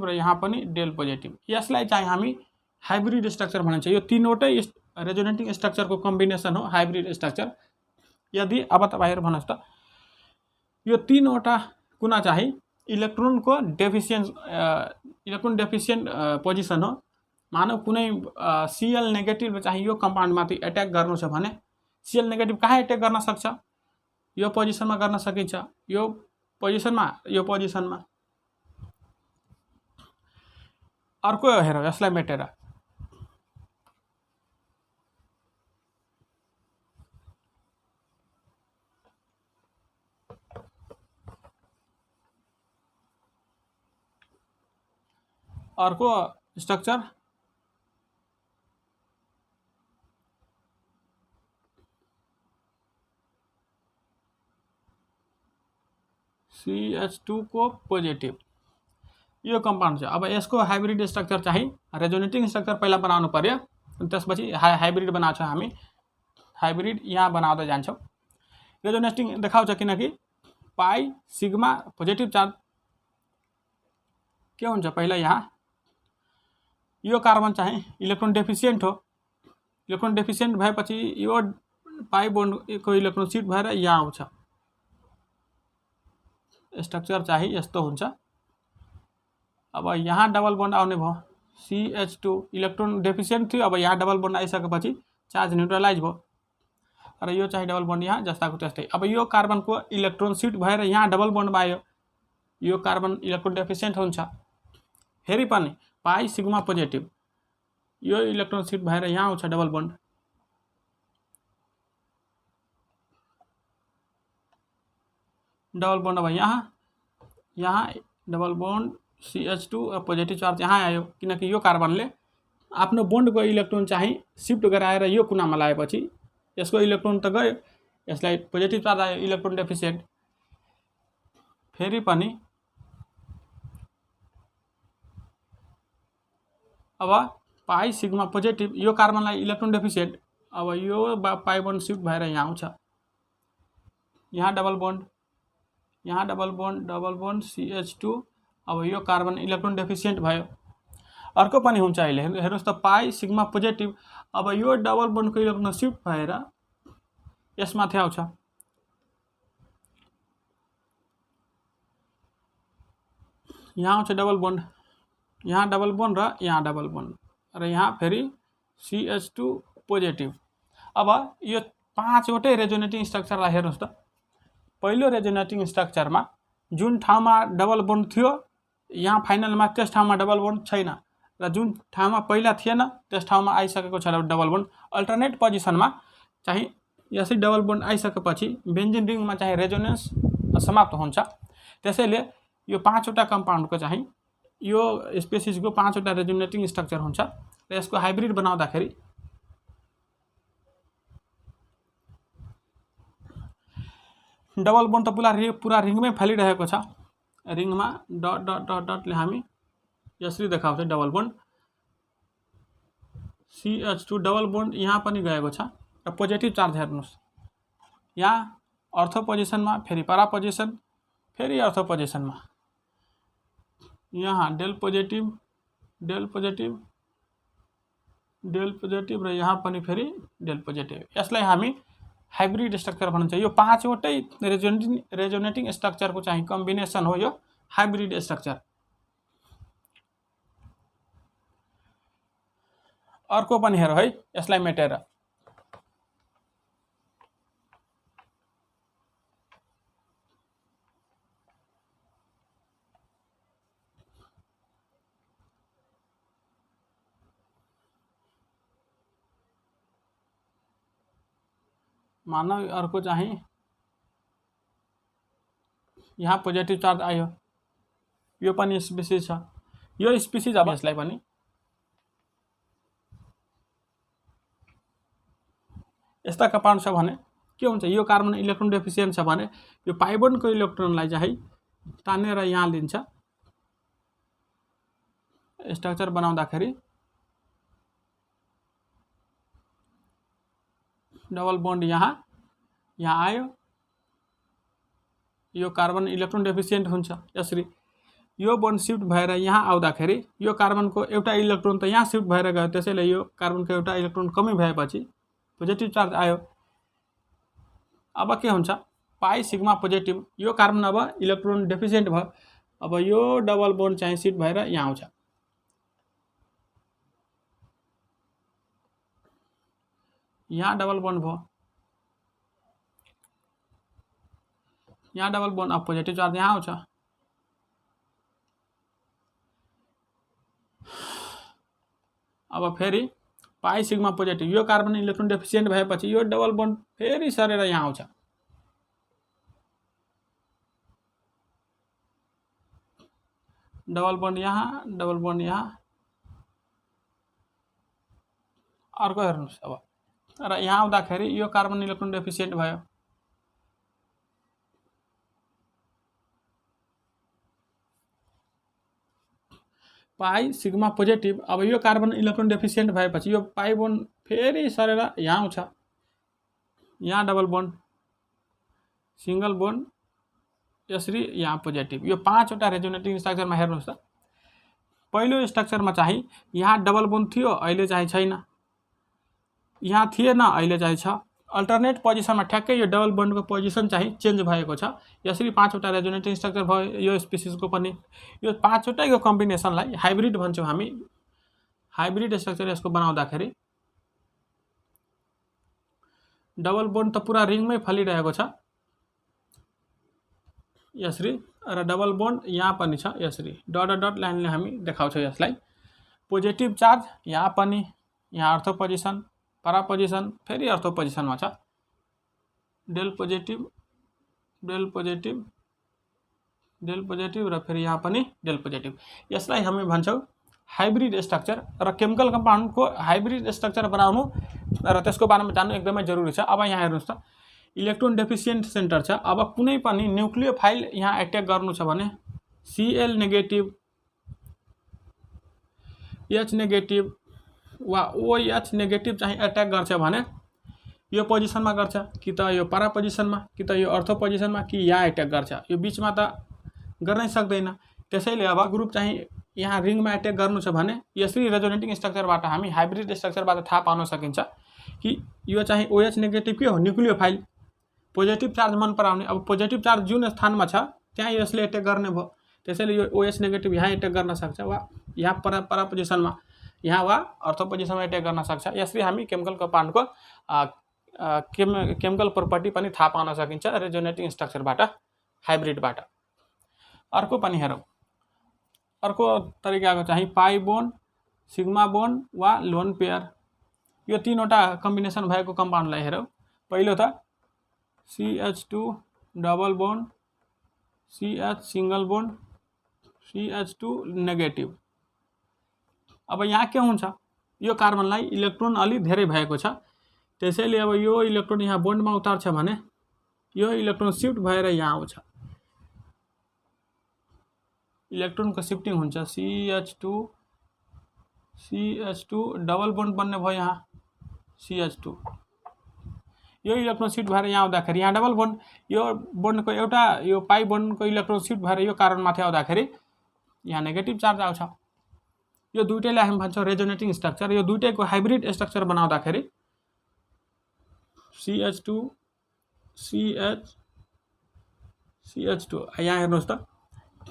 र यहाँ पनि डेल पोजिटिभ। यसलाई चाहिँ हामी हाइब्रिड स्ट्रक्चर भनिन्छ। यो तीनवटै रेजोनेटिङ स्ट्रक्चरको कम्बिनेसन हो हाइब्रिड स्ट्रक्चर। यदि अब तपाईहरु भन्नुस् त, यो तीनवटा कुना चाहिँ इलेक्ट्रोन डेफिसिएन्ट पोजिसन हो। मानव कुनै Cl नेगेटिभ चाहिँ यो कम्पाउन्डमाथि एट्याक गर्नु छ भने Cl नेगेटिभ कहाँ एट्याक गर्न सक्छ, यो पोजिसनमा गर्न सकिन्छ, यो पोजिसनमा। अर्को हेरौँ यसलाई मेटेर, अर्को स्ट्रक्चर CH2 को पोजिटिभ, यो कम्पाउन्ड छ। अब यसको हाइब्रिड स्ट्रक्चर चाहिँ रेजोनेटिङ स्ट्रक्चर पहिला बनाउनु पर्यो, त्यसपछि हाइब्रिड बनाउँछौँ हामी। हाइब्रिड यहाँ बनाउँदै जान्छौँ। रेजोनेटिङ देखाउँछ किनकि पाई सिग्मा पोजिटिभ चार्ज के हुन्छ, पहिला यहाँ यो कार्बन चाहिँ इलेक्ट्रोन डेफिसिएन्ट हो, इलेक्ट्रोन डेफिसिएन्ट भएपछि यो पाई बोन्डको इलेक्ट्रोन शिफ्ट भएर यहाँ आउँछ, स्ट्रक्चर चाहिँ यस्तो हुन्छ। अब यहाँ डबल बोन्ड आउने भयो, CH2 इलेक्ट्रोन डेफिसिएंट थियो। अब यहाँ डबल बन्ड आइसकेपछि चार्ज न्युट्रलाइज भयो र यो चाहिँ डबल बन्ड यहाँ जस्ताको त्यस्तै। अब यो कार्बनको इलेक्ट्रोन शिफ्ट भएर यहाँ डबल बन्डमा आयो, यो कार्बन इलेक्ट्रोन डेफिसिएंट हुन्छ। फेरि पनि पाई सिग्मा पोजिटिभ यो इलेक्ट्रोन शिफ्ट भएर यहाँ आउँछ डबल बन्ड, डबल बन्ड अब यहाँ double bond CH2 positive charge यहाँ आयो, किनकि यो कार्बनले आफ्नो बन्डको इलेक्ट्रोन चाहिँ शिफ्ट गराएर यो कुनामा लगाएपछि यसको इलेक्ट्रोन त गयो, यसलाई पोजिटिभ चार्ज आयो, इलेक्ट्रोन डेफिसिएन्ट। फेरि पनि अब पाई सिग्मा पोजिटिभ यो कार्बनलाई इलेक्ट्रोन डेफिसिएन्ट, अब यो पाई बन्ड शिफ्ट भएर यहाँ आउँछ, यहाँ डबल बन्ड, यहाँ डबल बन्ड CH2, अब यो कार्बन इलेक्ट्रोन डेफिसिएन्ट भयो। अर्को पनि हुन्छ अहिले हेर्नुस् त पाई सिग्मा पोजिटिभ, अब यो डबल बन्डको इलेक्ट्रोन शिफ्ट भएर यसमाथि आउँछ, यहाँ आउँछ डबल बन्ड, यहाँ डबल बन्ड र यहाँ डबल बन्ड र यहाँ फेरि CH2 पोजिटिभ। अब यो 5वटै रेजोनेटिङ स्ट्रक्चरलाई हेर्नुस् त, पहिलो रेजोनेटिङ स्ट्रक्चरमा जुन ठाउँमा डबल बन्ड थियो यहाँ फाइनलमा त्यस ठाउँमा डबल बन्ड छैन र जुन ठाउँमा पहिला थिएन त्यस ठाउँमा आइसकेको छ डबल बन्ड। अल्टरनेट पोजिसनमा चाहिँ यसै डबल बन्ड आइसकेपछि बेन्जिन रिङमा चाहिँ रेजोनेन्स समाप्त हुन्छ। त्यसैले यो 5वटा कम्पाउन्डको चाहिँ यो स्पेसिसको 5वटा रेजोनेटिङ स्ट्रक्चर हुन्छ र यसको हाइब्रिड बनाउँदाखेरि डबल बन्ड त पुरा रिङमै फैलिरहेको छ, रिङमा डट डट डट डटले हामी यसरी देखाउँछ double bond CH2 double bond यहाँ पनि गएको छ र पोजिटिभ चार्ज हेर्नुस्, यहाँ अर्थो पोजिसनमा, फेरि para पोजिसन, फेरि अर्थो पोजिसनमा, यहाँ del positive del positive del positive र यहाँ पनि फेरि डेल पोजिटिभ। यसलाई हामी हाइब्रिड स्ट्रक्चर भनिन्छ। यो 5वटै रेजोनेटिङ स्ट्रक्चरको चाहिँ कम्बिनेसन हो यो हाइब्रिड स्ट्रक्चर। अर्को पनि हेर है, यसलाई मेटेर मानव अर्को चाहिँ यहाँ पोजिटिभ चार्ज आयो, यो पनि स्पिसिस छ, यो स्पिसिस अब यसलाई पनि यस्ता कम्पाउन्ड छ भने के हुन्छ, यो कार्बन इलेक्ट्रोन डेफिसिएन्ट छ भने यो पाई बन्डको इलेक्ट्रोनलाई चाहिँ तानेर यहाँ लिन्छ, स्ट्रक्चर बनाउँदाखेरि डबल बन्ड यहाँ आयो, यो कार्बन इलेक्ट्रोन डेफिसिएन्ट हुन्छ। यसरी यो बन्ड शिफ्ट भएर यहाँ आउँदाखेरि यो कार्बनको एउटा इलेक्ट्रोन त यहाँ शिफ्ट भएर गयो, त्यसैले यो कार्बनको एउटा इलेक्ट्रोन कमी भएपछि पोजिटिभ चार्ज आयो। अब के हुन्छ, पाई सिग्मा पोजिटिभ यो कार्बन अब इलेक्ट्रोन डेफिसिएन्ट भयो, अब यो डबल बन्ड चाहिँ शिफ्ट भएर यहाँ आउँछ, यहाँ डबल बन्ड भयो, यहाँ डबल बन्ड, अब पोजिटिभ चार्ज यहाँ आउँछ। अब फेरि पाई सिग्मा पोजिटिभ यो कार्बन इलेक्ट्रोन डेफिसिएन्ट भएपछि यो डबल बन्ड फेरि सरेर यहाँ आउँछ, डबल बन्ड यहाँ, डबल बन्ड यहाँ। अर्को हेर्नुस् अब, र यहाँ आउँदाखेरि यो कार्बन इलेक्ट्रोन डेफिसिएन्ट भयो, पाई सिग्मा पोजिटिभ, अब यो कार्बन इलेक्ट्रोन डेफिसिएन्ट भएपछि यो पाई बन्ड फेरि सरेर यहाँ आउँछ, यहाँ डबल बन्ड, सिंगल बन्ड, यसरी यहाँ पोजिटिभ। यो 5वटा रेजोनेटिङ स्ट्रक्चरमा हेर्नुहोस् त, पहिलो स्ट्रक्चरमा चाहिँ यहाँ डबल बन्ड थियो, अहिले चाहिँ छैन, यहाँ थिएन, अहिले चाहिँ छ। अल्टरनेट पोजिसनमा ठ्याक्कै यो डबल बन्डको पोजिसन चाहिँ चेन्ज भएको छ। यसरी 5वटा रेजोनेटिङ स्ट्रक्चर भयो यो स्पिसिसको पनि। यो 5वटैको कम्बिनेसनलाई हाइब्रिड भन्छौँ हामी। हाइब्रिड स्ट्रक्चर यसको बनाउँदाखेरि डबल बोन्ड त पुरा रिङमै फैलिरहेको छ यसरी, र डबल बोन्ड यहाँ पनि छ यसरी, डट डट लाइनले हामी देखाउँछौँ यसलाई। पोजिटिभ चार्ज यहाँ पनि, यहाँ अर्थो पोजिसन, परा पोजिसन, फेरि अर्थो पोजिसनमा छ, del positive del positive del positive र फेरि यहाँ पनि डेल पोजिटिभ। यसलाई हामी भन्छौँ हाइब्रिड स्ट्रक्चर। र केमिकल कम्पाउन्डको हाइब्रिड स्ट्रक्चर बनाउनु र त्यसको बारेमा जान्नु एकदमै जरुरी छ। अब यहाँ हेर्नुहोस् त, इलेक्ट्रोन डेफिसिएन्ट सेन्टर छ। अब कुनै पनि न्युक्लियोफाइल यहाँ एट्याक गर्नु छ भने Cl नेगेटिभ, H नेगेटिभ वा OH नेगेटिभ चाहिँ एट्याक गर्छ भने यो पोजिसनमा गर्छ, कि त यो परा पोजिसनमा, कि त यो अर्थो पोजिसनमा, कि यहाँ एट्याक गर्छ, यो बिचमा त गर्नै सक्दैन। त्यसैले अब ग्रुप चाहिँ यहाँ रिङमा एट्याक गर्नु छ भने यसरी रेजोनेटिङ स्ट्रक्चरबाट हामी हाइब्रिड स्ट्रक्चरबाट थाहा पाउन सकिन्छ कि यो चाहिँ OH नेगेटिभ के हो, न्युक्लियोफाइल, पोजिटिभ चार्ज मन पराउने। अब पोजिटिभ चार्ज जुन स्थानमा छ त्यहाँ यसले एट्याक गर्ने भयो, त्यसैले यो OH नेगेटिभ यहाँ एट्याक गर्न सक्छ वा यहाँ परा पोजिसनमा, यहाँ वा अर्थो पोजिसनमा एट्याक गर्न सक्छ। यसरी हामी केमिकल कम्पाउन्डको केमिकल प्रोपर्टी पनि थाहा पाउन सकिन्छ रेजोनेटिङ स्ट्रक्चरबाट, हाइब्रिडबाट। अर्को पनि हेरौँ, अर्को तरिकाको चाहिँ पाई बोन्ड, सिग्मा बोन्ड वा लोन पेयर। यो तीनवटा कम्बिनेसन भएको कम्पाउन्डलाई हेरौँ। पहिलो त CH2 double bond, CH single bond, CH2 negative. अब यहाँ के हुन्छ, यो कार्बनलाई इलेक्ट्रोन अलि धेरै भएको छ, त्यसैले अब यो इलेक्ट्रोन यहाँ बोन्डमा उतार्छ भने यो इलेक्ट्रोन शिफ्ट भएर यहाँ आउँछ, इलेक्ट्रोनको शिफ्टिङ हुन्छ। CH2 डबल बोन्ड बन्ने भयो यहाँ CH2, यो इलेक्ट्रोन शिफ्ट भएर यहाँ आउँदाखेरि यहाँ डबल बोन्ड, यो बोन्डको एउटा यो पाई बोन्डको इलेक्ट्रोन शिफ्ट भएर यो कार्बनमाथि आउँदाखेरि यहाँ नेगेटिभ चार्ज आउँछ। यो दुईटैलाई हामी भन्छौँ रेजोनेटिङ स्ट्रक्चर। यो दुईटैको हाइब्रिड स्ट्रक्चर बनाउँदाखेरि CH2 CH2 यहाँ हेर्नुहोस् त,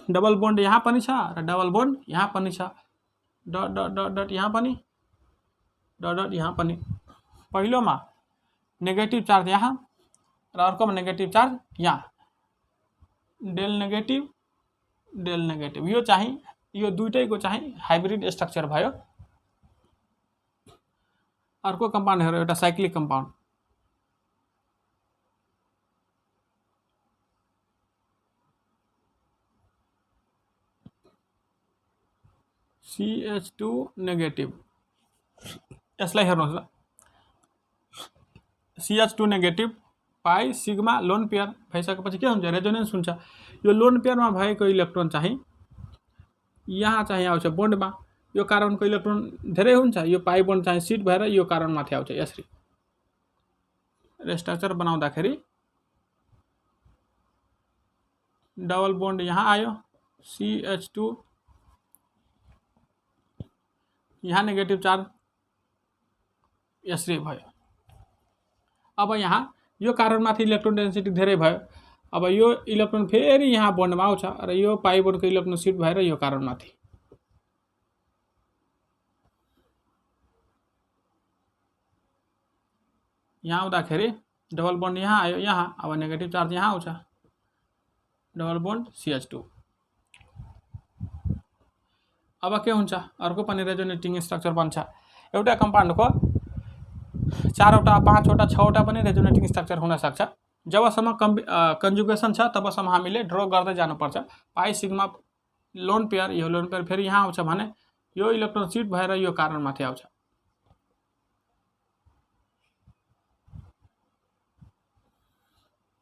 डबल बोन्ड यहाँ पनि छ र डबल बोन्ड यहाँ पनि छ, डट डट डट डट यहाँ पनि, डट डट यहाँ पनि। पहिलोमा नेगेटिभ चार्ज यहाँ र अर्कोमा नेगेटिभ चार्ज यहाँ, डेल नेगेटिभ डेल नेगेटिभ। यो चाहिँ यो दुईटैको चाहिँ हाइब्रिड स्ट्रक्चर भयो। अर्को कम्पाउन्ड हेरौँ, एउटा साइक्लिक कम्पाउन्ड, CH2 नेगेटिभ। यसलाई हेर्नुहोस् ल, CH2 नेगेटिभ पाई सिग्मा लोन पेयर भइसकेपछि के हुन्छ, रेजोनेन्स हुन्छ। यो लोन पेयरमा भएको इलेक्ट्रोन चाहिँ यहाँ चाहिँ आउँछ बोन्डमा, यो कार्बनको इलेक्ट्रोन धेरै हुन्छ, यो पाई बोन्ड चाहिँ सिट भएर यो कार्बनमाथि आउँछ। यसरी स्ट्रक्चर बनाउँदाखेरि डबल बोन्ड यहाँ आयो, CH2 यहाँ नेगेटिभ चार्ज यसरी भयो। अब यहाँ यो कार्बनमाथि इलेक्ट्रोन डेन्सिटी धेरै भयो, अब यो इलेक्ट्रोन फेरि यहाँ बोन्डमा आउँछ र यो पाई बोन्डको इलेक्ट्रोन शिफ्ट भएर यो कार्बनमाथि, यहाँ आउँदाखेरि डबल बोन्ड यहाँ आयो, यहाँ अब नेगेटिभ चार्ज यहाँ आउँछ, डबल बोन्ड CH2। अब के हुन्छ, अर्को पनि रेजोनेटिङ स्ट्रक्चर बन्छ। एउटा कम्पाउन्डको 4वटा 5वटा 6वटा पनि रेजोनेटिङ स्ट्रक्चर हुन सक्छ। जबसम्म कन्जुगेसन छ तबसम्म हामीले ड्र गर्दै जानुपर्छ। पाई सिग्मा लोन पेयर, यो लोन पेयर फेरि यहाँ आउँछ भने यो इलेक्ट्रोन शिफ्ट भएर यो कार्बनमाथि आउँछ,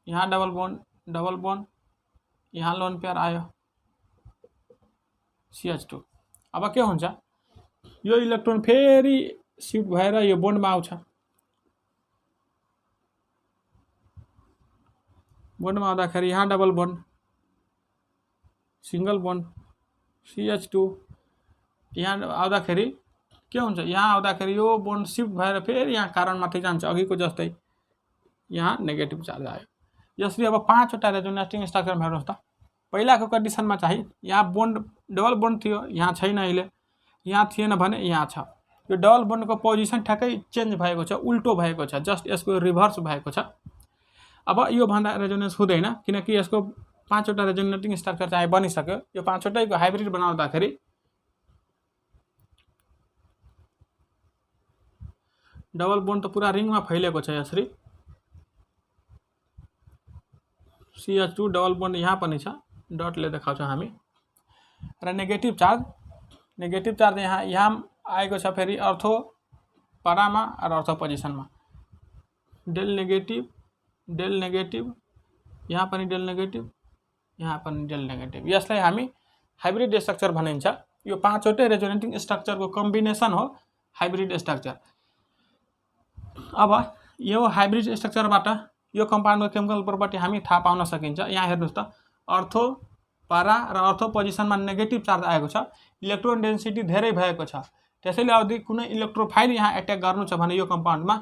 यहाँ डबल बोन्ड, यहाँ लोन पेयर आयो CH2। अब के हुन्छ, यो इलेक्ट्रोन फेरि शिफ्ट भएर यो बोन्डमा आउँछ, बोन्डमा आउँदाखेरि यहाँ double bond, single bond CH2, यहाँ आउँदाखेरि के हुन्छ, यहाँ आउँदाखेरि यो बोन्ड शिफ्ट भएर फेरि यहाँ कार्बनमाथि जान्छ अघिको जस्तै, यहाँ नेगेटिभ चार्ज आयो। यसरी अब 5वटा रेजोनेटिङ स्ट्रक्चरमा हेर्नुहोस् त, पहिलाको कन्डिसनमा चाहिँ यहाँ बोन्ड डबल बोन्ड थियो, यहाँ छैन अहिले, यहाँ थिएन भने यहाँ छ। यो डबल बोन्डको पोजिसन ठ्याक्कै चेन्ज भएको छ, उल्टो भएको छ, जस्ट यसको रिभर्स भएको छ। अब यो भन्दा रेजोनेन्स हुँदैन किनकि यसको 5वटा रेजोनेटिङ स्ट्रक्चर चाहिँ बनिसक्यो। यो 5वटैको हाइब्रिड बनाउँदाखेरि डबल बोन्ड त पुरा रिङमा फैलिएको छ यसरी। CH2 डबल बोन्ड यहाँ पनि छ, डटले देखाउँछौँ हामी। र नेगेटिभ चार्ज यहाँ आएको छ फेरि अर्थो पारामा र अर्थो पोजिसनमा। डेल नेगेटिभ यहाँ पनि डेल नेगेटिभ, यहाँ पनि डेल नेगेटिभ। यसलाई हामी हाइब्रिड स्ट्रक्चर भनिन्छ। यो 5वटै रेजोनेटिङ स्ट्रक्चरको कम्बिनेसन हो हाइब्रिड स्ट्रक्चर। अब यो हाइब्रिड स्ट्रक्चरबाट यो कम्पाउन्डको केमिकल प्रोपर्टी हामी थाहा पाउन सकिन्छ। यहाँ हेर्नुहोस् त, अर्थो पारा र अर्थो पोजिसनमा नेगेटिभ चार्ज आएको छ, इलेक्ट्रोन डेन्सिटी धेरै भएको छ। त्यसैले यदि कुनै इलेक्ट्रोफाइल यहाँ एट्याक गर्नु छ भने यो कम्पाउन्डमा,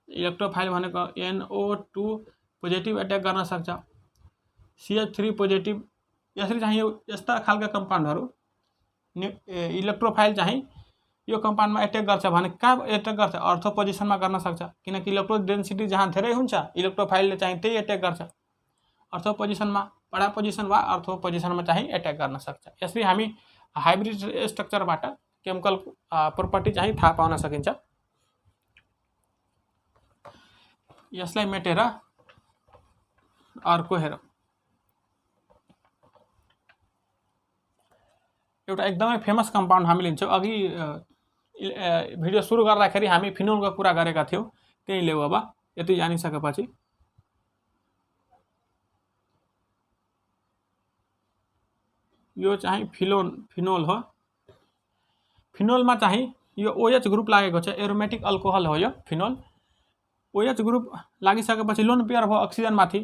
इलेक्ट्रोफाइल भनेको NO2 पोजिटिभ एट्याक गर्न सक्छ, CH3 पोजिटिभ। यसरी चाहिँ यस्ता खालका कम्पाउन्डहरू इलेक्ट्रोफाइल चाहिँ यो कम्पाउन्डमा एट्याक गर्छ भने कहाँ एट्याक गर्छ? अर्थो पोजिसनमा गर्न सक्छ किनकि इलेक्ट्रोन डेन्सिटी जहाँ धेरै हुन्छ इलेक्ट्रोफाइलले चाहिँ त्यही एट्याक गर्छ। अर्थो पोजिसनमा, बडा पोजिसन वा अर्थो पोजिसनमा चाहिँ एट्याक गर्न सक्छ। यसरी हामी हाइब्रिड स्ट्रक्चरबाट केमिकल प्रोपर्टी चाहिँ थाहा पाउन सकिन्छ। यसलाई मेटेर अर्को हेरौँ। एउटा एकदमै फेमस कम्पाउन्ड हामी लिन्छौँ। अघि भिडियो सुरु गर्दाखेरि हामी फिनोलको कुरा गरेका थियौँ, त्यही लिऊ। अब यति जानिसकेपछि यो चाहिँ फिनोल हो। फिनोलमा चाहिँ यो OH ग्रुप लागेको छ, एरोमेटिक अल्कोहल हो यो फिनोल। OH ग्रुप लागिसकेपछि लोन पेयर भयो अक्सिजनमाथि,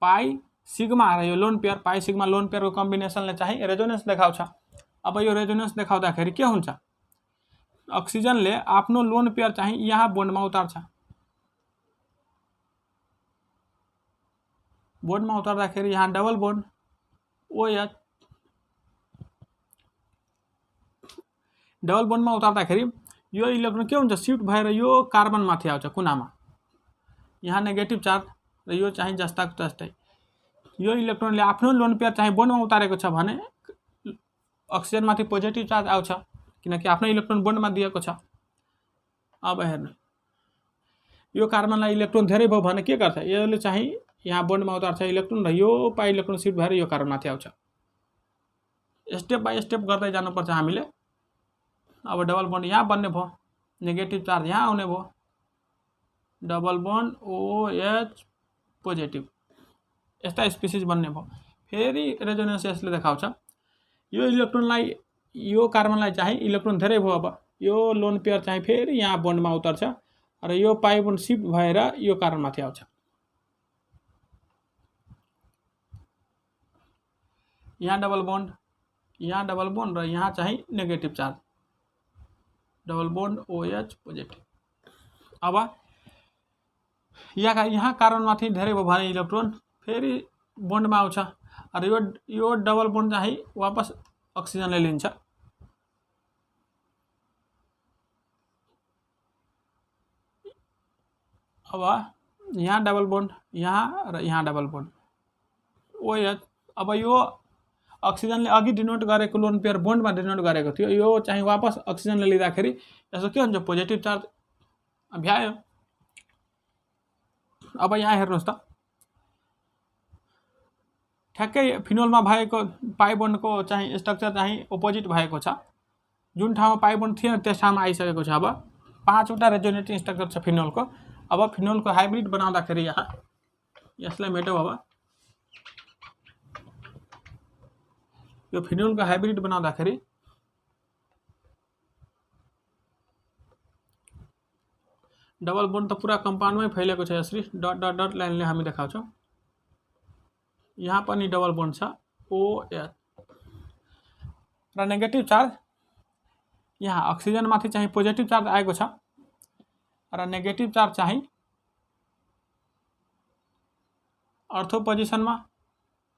पाई सिग्मा र यो lone pair, pi sigma lone पेयरको कम्बिनेसनले चाहिँ रेजोनेन्स देखाउँछ। अब यो रेजोनेन्स देखाउँदाखेरि के हुन्छ? अक्सिजनले आफ्नो लोन पेयर चाहिँ यहाँ बोन्डमा उतार्छ। बोन्डमा उतार्दाखेरि यहाँ डबल बोन्ड OH, डबल बोन्डमा उतार्दाखेरि यो इलेक्ट्रोन के हुन्छ? शिफ्ट भएर यो कार्बनमाथि आउँछ कुनामा। यहाँ नेगेटिभ चार्ज र यो चाहिँ जस्ताको जस्तै। यो इलेक्ट्रोनले आफ्नो लोन पेयर चाहिँ बोन्डमा उतारेको छ भने अक्सिजनमाथि पोजिटिभ चार्ज आउँछ किनकि आफ्नो इलेक्ट्रोन बोन्डमा दिएको छ। अब हेर्नु, यो कार्बनलाई इलेक्ट्रोन धेरै भयो भने के गर्छ? यसले चाहिँ यहाँ बोन्डमा उतार्छ इलेक्ट्रोन र यो पाई इलेक्ट्रोन शिफ्ट भएर यो कार्बनमाथि आउँछ। स्टेप बाई स्टेप गर्दै जानुपर्छ हामीले। अब डबल बोन्ड यहाँ बन्ने भयो, नेगेटिभ चार्ज यहाँ आउने भयो, डबल बोन्ड OH पोजिटिभ, यस्ता स्पिसिस बन्ने भयो। फेरि रेजोनेन्स यसले देखाउँछ यो इलेक्ट्रोनलाई, यो कार्बनलाई चाहिँ इलेक्ट्रोन धेरै भयो। अब यो लोन पेयर चाहिँ फेरि यहाँ बोन्डमा उतर्छ र यो पाई बोन्ड शिफ्ट भएर यो कार्बनमाथि आउँछ। यहाँ डबल बोन्ड र यहाँ चाहिँ negative charge, double bond OH positive. अब यहाँ कार्बनमाथि धेरै भयो भने इलेक्ट्रोन फेरि बोन्डमा आउँछ र यो डबल बोन्ड चाहिँ वापस अक्सिजनले लिन्छ। अब यहाँ डबल बोन्ड, यहाँ र यहाँ डबल बोन्ड OH। अब यो अक्सिजनले अघि डिनोट गरेको लोन पेयर बोन्डमा डिनोट गरेको थियो, यो चाहिँ वापस अक्सिजनले लिँदाखेरि यसो के हुन्छ? पोजिटिभ चार्ज भ्यायो। अब यहाँ हेर्नुहोस् त, ठ्याक्कै फिनोलमा भएको पाई बोन्डको चाहिँ स्ट्रक्चर चाहिँ अपोजिट भएको छ। जुन ठाउँमा पाई बोन्ड थिएन त्यस ठाउँमा आइसकेको छ। अब 5वटा रेजोनेटिङ स्ट्रक्चर छ फिनोलको। अब फिनोलको हाइब्रिड बनाउँदाखेरि यहाँ यसलाई मेटौँ। अब यो फिनोलको हाइब्रिड बनाउँदाखेरि डबल बोन्ड त पुरा कम्पाउन्डमै फैलिएको छ। यसरी डट डट डट लाइनले हामी देखाउँछौँ। यहाँ पनि डबल बोन्ड छ OH र नेगेटिभ चार्ज यहाँ अक्सिजनमाथि चाहिँ पोजिटिभ चार्ज आएको छ र नेगेटिभ चार्ज चाहिँ अर्थो पोजिसनमा,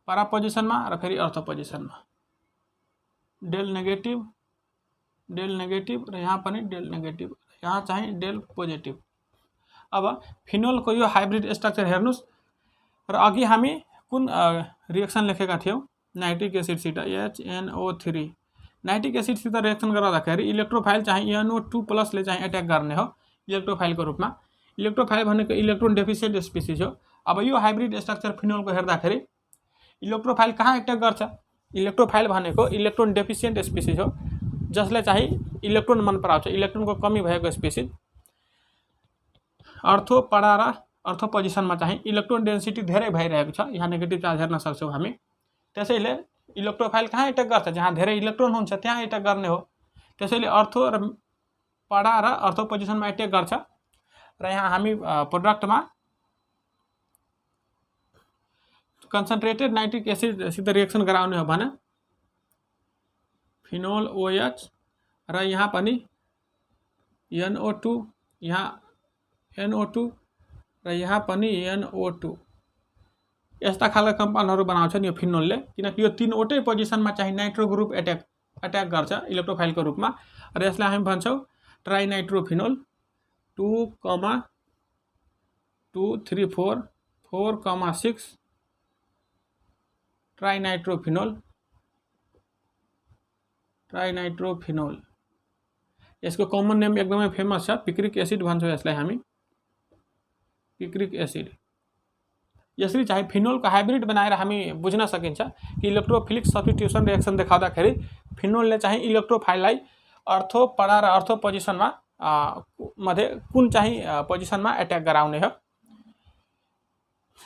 पारा पोजिसनमा र फेरि अर्थो पोजिसनमा। डेल नेगेटिभ डेल नेगेटिभ र यहाँ पनि डेल नेगेटिभ, यहाँ चाहिँ डेल पोजिटिभ। अब फिनोलको यो हाइब्रिड स्ट्रक्चर हेर्नुस् र अघि हामी कुन रिएक्सन लेखेका थियौँ, नाइट्रिक एसिडसित HNO3 नाइट्रिक एसिडसित रिएक्सन गर्दाखेरि इलेक्ट्रोफाइल चाहिँ NO2+ ले चाहिँ एट्याक गर्ने हो इलेक्ट्रोफाइलको रूपमा। इलेक्ट्रोफाइल भनेको इलेक्ट्रोन डेफिसिएन्ट स्पिसिस हो। अब यो हाइब्रिड स्ट्रक्चर फिनोलको हेर्दाखेरि इलेक्ट्रोफाइल कहाँ एट्याक गर्छ, इलेक्ट्रोफाइल भनेको इलेक्ट्रोन डेफिसिएन्ट स्पिसिस हो, जसले चाहिँ इलेक्ट्रोन मन पराउँछ, इलेक्ट्रोनको कमी भएको स्पिसिस। अर्थो पडा र अर्थो पोजिसनमा चाहिँ इलेक्ट्रोन डेन्सिटी धेरै भइरहेको छ, यहाँ नेगेटिभ चार्ज हेर्न सक्छौँ हामी। त्यसैले इलेक्ट्रोफाइल कहाँ एट्याक गर्छ, जहाँ धेरै इलेक्ट्रोन हुन्छ त्यहाँ एट्याक गर्ने हो। त्यसैले अर्थो र पडा र अर्थो पोजिसनमा एट्याक गर्छ। र यहाँ हामी प्रोडक्टमा कन्सन्ट्रेटेड नाइट्रिक एसिडसित रिएक्सन गराउने हो भने फिनोल OH र यहाँ पनि NO2, यहाँ NO2 र यहाँ पनि NO2 यस्ता खालका कम्पाउन्डहरू बनाउँछ नि यो फिनोलले, किनकि यो तीनवटै पोजिसनमा चाहिँ नाइट्रो ग्रुप एट्याक गर्छ इलेक्ट्रोफाइलको रूपमा। र यसलाई हामी भन्छौँ ट्राइनाइट्रोफिनोल 2,2,3,4 4,6 ट्राइनाइट्रोफिनोल। यसको कमन नेम एकदमै फेमस छ, पिक्रिक एसिड भन्छौँ यसलाई हामी, पिक्रिक एसिड। यसरी चाहिँ फिनोलको हाइब्रिड बनाएर हामी बुझ्न सकिन्छ कि इलेक्ट्रोफिलिक सब्स्टिट्युसन रिएक्सन देखाउँदाखेरि फिनोलले चाहिँ इलेक्ट्रोफाइललाई अर्थो पडा र अर्थो पोजिसनमा मध्ये कुन चाहिँ पोजिसनमा एट्याक गराउने हो।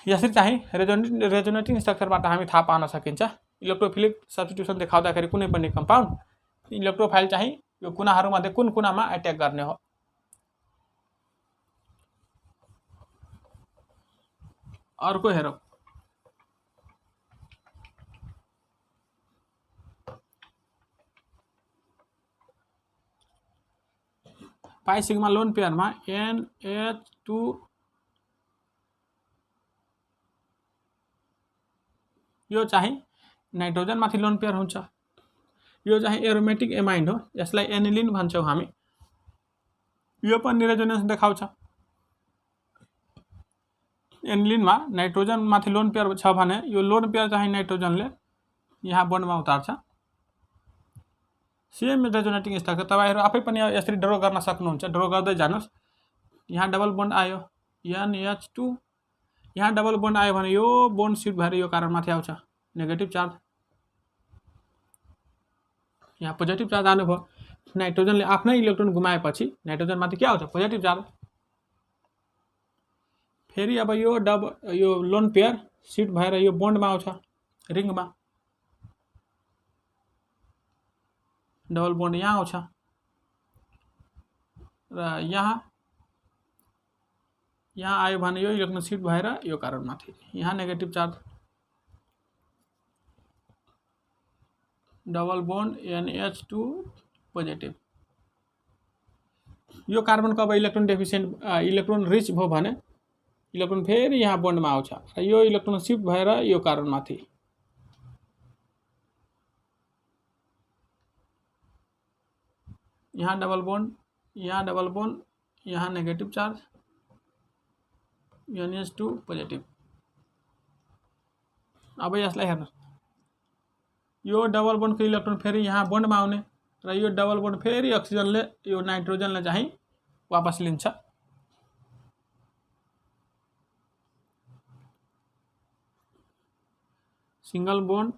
यसरी चाहिँ रेजोनेटिङ स्ट्रक्चरबाट हामी थाहा पाउन सकिन्छ इलेक्ट्रोफिलिक सब्स्टिट्युसन देखाउँदाखेरि कुनै पनि कम्पाउन्ड इलेक्ट्रोफाइल चाहिँ यो कुनाहरूमध्ये कुन कुनामा एट्याक गर्ने हो। अर्को हेरौँ, पाइ सिग्मा लोन पेयरमा NH2 यो चाहिँ नाइट्रोजनमाथि लोन पेयर हुन्छ। यो चाहिँ एरोमेटिक एमाइन हो, यसलाई एनिलिन भन्छौँ हामी। यो पनि रेजोनेन्स देखाउँछ। एनिलिनमा नाइट्रोजनमाथि लोन पेयर छ भने यो लोन पेयर चाहिँ नाइट्रोजनले यहाँ बोन्डमा उतार्छ। सेम रेजोनेटिङ स्ट्रक्चर तपाईँहरू आफै पनि यसरी ड्रो गर्न सक्नुहुन्छ, ड्रो गर्दै जानुहोस्। यहाँ डबल बोन्ड आयो NH2, यहाँ डबल बोन्ड आयो भने यो बोन्ड सिफ्ट भएर यो कारणमाथि आउँछ नेगेटिभ चार्ज, यहाँ पोजिटिभ चार्ज आनुभयो। नाइट्रोजनले आफ्नै इलेक्ट्रोन गुमाएपछि नाइट्रोजनमाथि के आउँछ, पोजिटिभ चार्ज। फेरि अब यो लोन पेयर सिफ्ट भएर यो बोन्डमा आउँछ, रिङमा डबल बोन्ड यहाँ आउँछ र यहाँ आयो भने यो इलेक्ट्रोन सिफ्ट भएर यो कारणमाथि यहाँ negative charge, double bond NH2 positive. यो कार्बनको अब इलेक्ट्रोन डेफिसिएन्ट इलेक्ट्रोन रिच भयो भने इलेक्ट्रोन फेरि यहाँ बोन्डमा आउँछ र यो इलेक्ट्रोन सिफ्ट भएर यो कारणमाथि यहाँ डबल बोन्ड, यहाँ नेगेटिभ चार्ज, NH2 पोजिटिभ। अब यसलाई हेर्नुहोस्, यो डबल बोन्डको इलेक्ट्रोन फेरि यहाँ बोन्डमा आउने र यो डबल बोन्ड फेरि अक्सिजनले यो नाइट्रोजनले चाहिँ वापस लिन्छ। सिंगल बोन्ड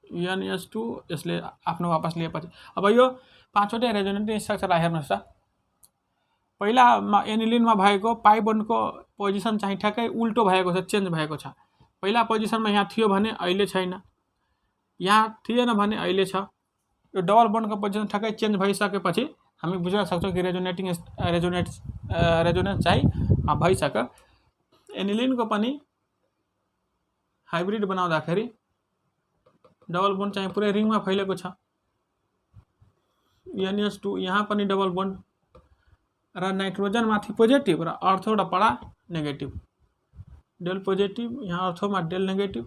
NH2 यसले आफ्नो वापस लिएपछि अब यो पाँचवटै रेजोनेटिङ स्ट्रक्चरलाई हेर्नुहोस् त। पहिलामा एनिलिनमा भएको पाइ बोन्डको पोजिसन चाहिँ ठ्याक्कै उल्टो भएको छ, चेन्ज भएको छ। पहिला पोजिसनमा यहाँ थियो भने अहिले छैन, यहाँ थिएन भने अहिले छ। यो डबल बोन्डको पोजिसन ठ्याक्कै चेन्ज भइसकेपछि हामी बुझ्न सक्छौँ कि रेजोनेन्स चाहिँ भइसक्यो। एनिलिनको पनि हाइब्रिड बनाउँदाखेरि डबल बोन्ड चाहिँ पुरै रिङमा फैलेको छ। NH2 यहाँ पनि डबल बोन्ड र नाइट्रोजनमाथि पोजिटिभ र अर्थो र पडा नेगेटिभ, डेल पोजिटिभ, यहाँ अर्थोमा डेल नेगेटिभ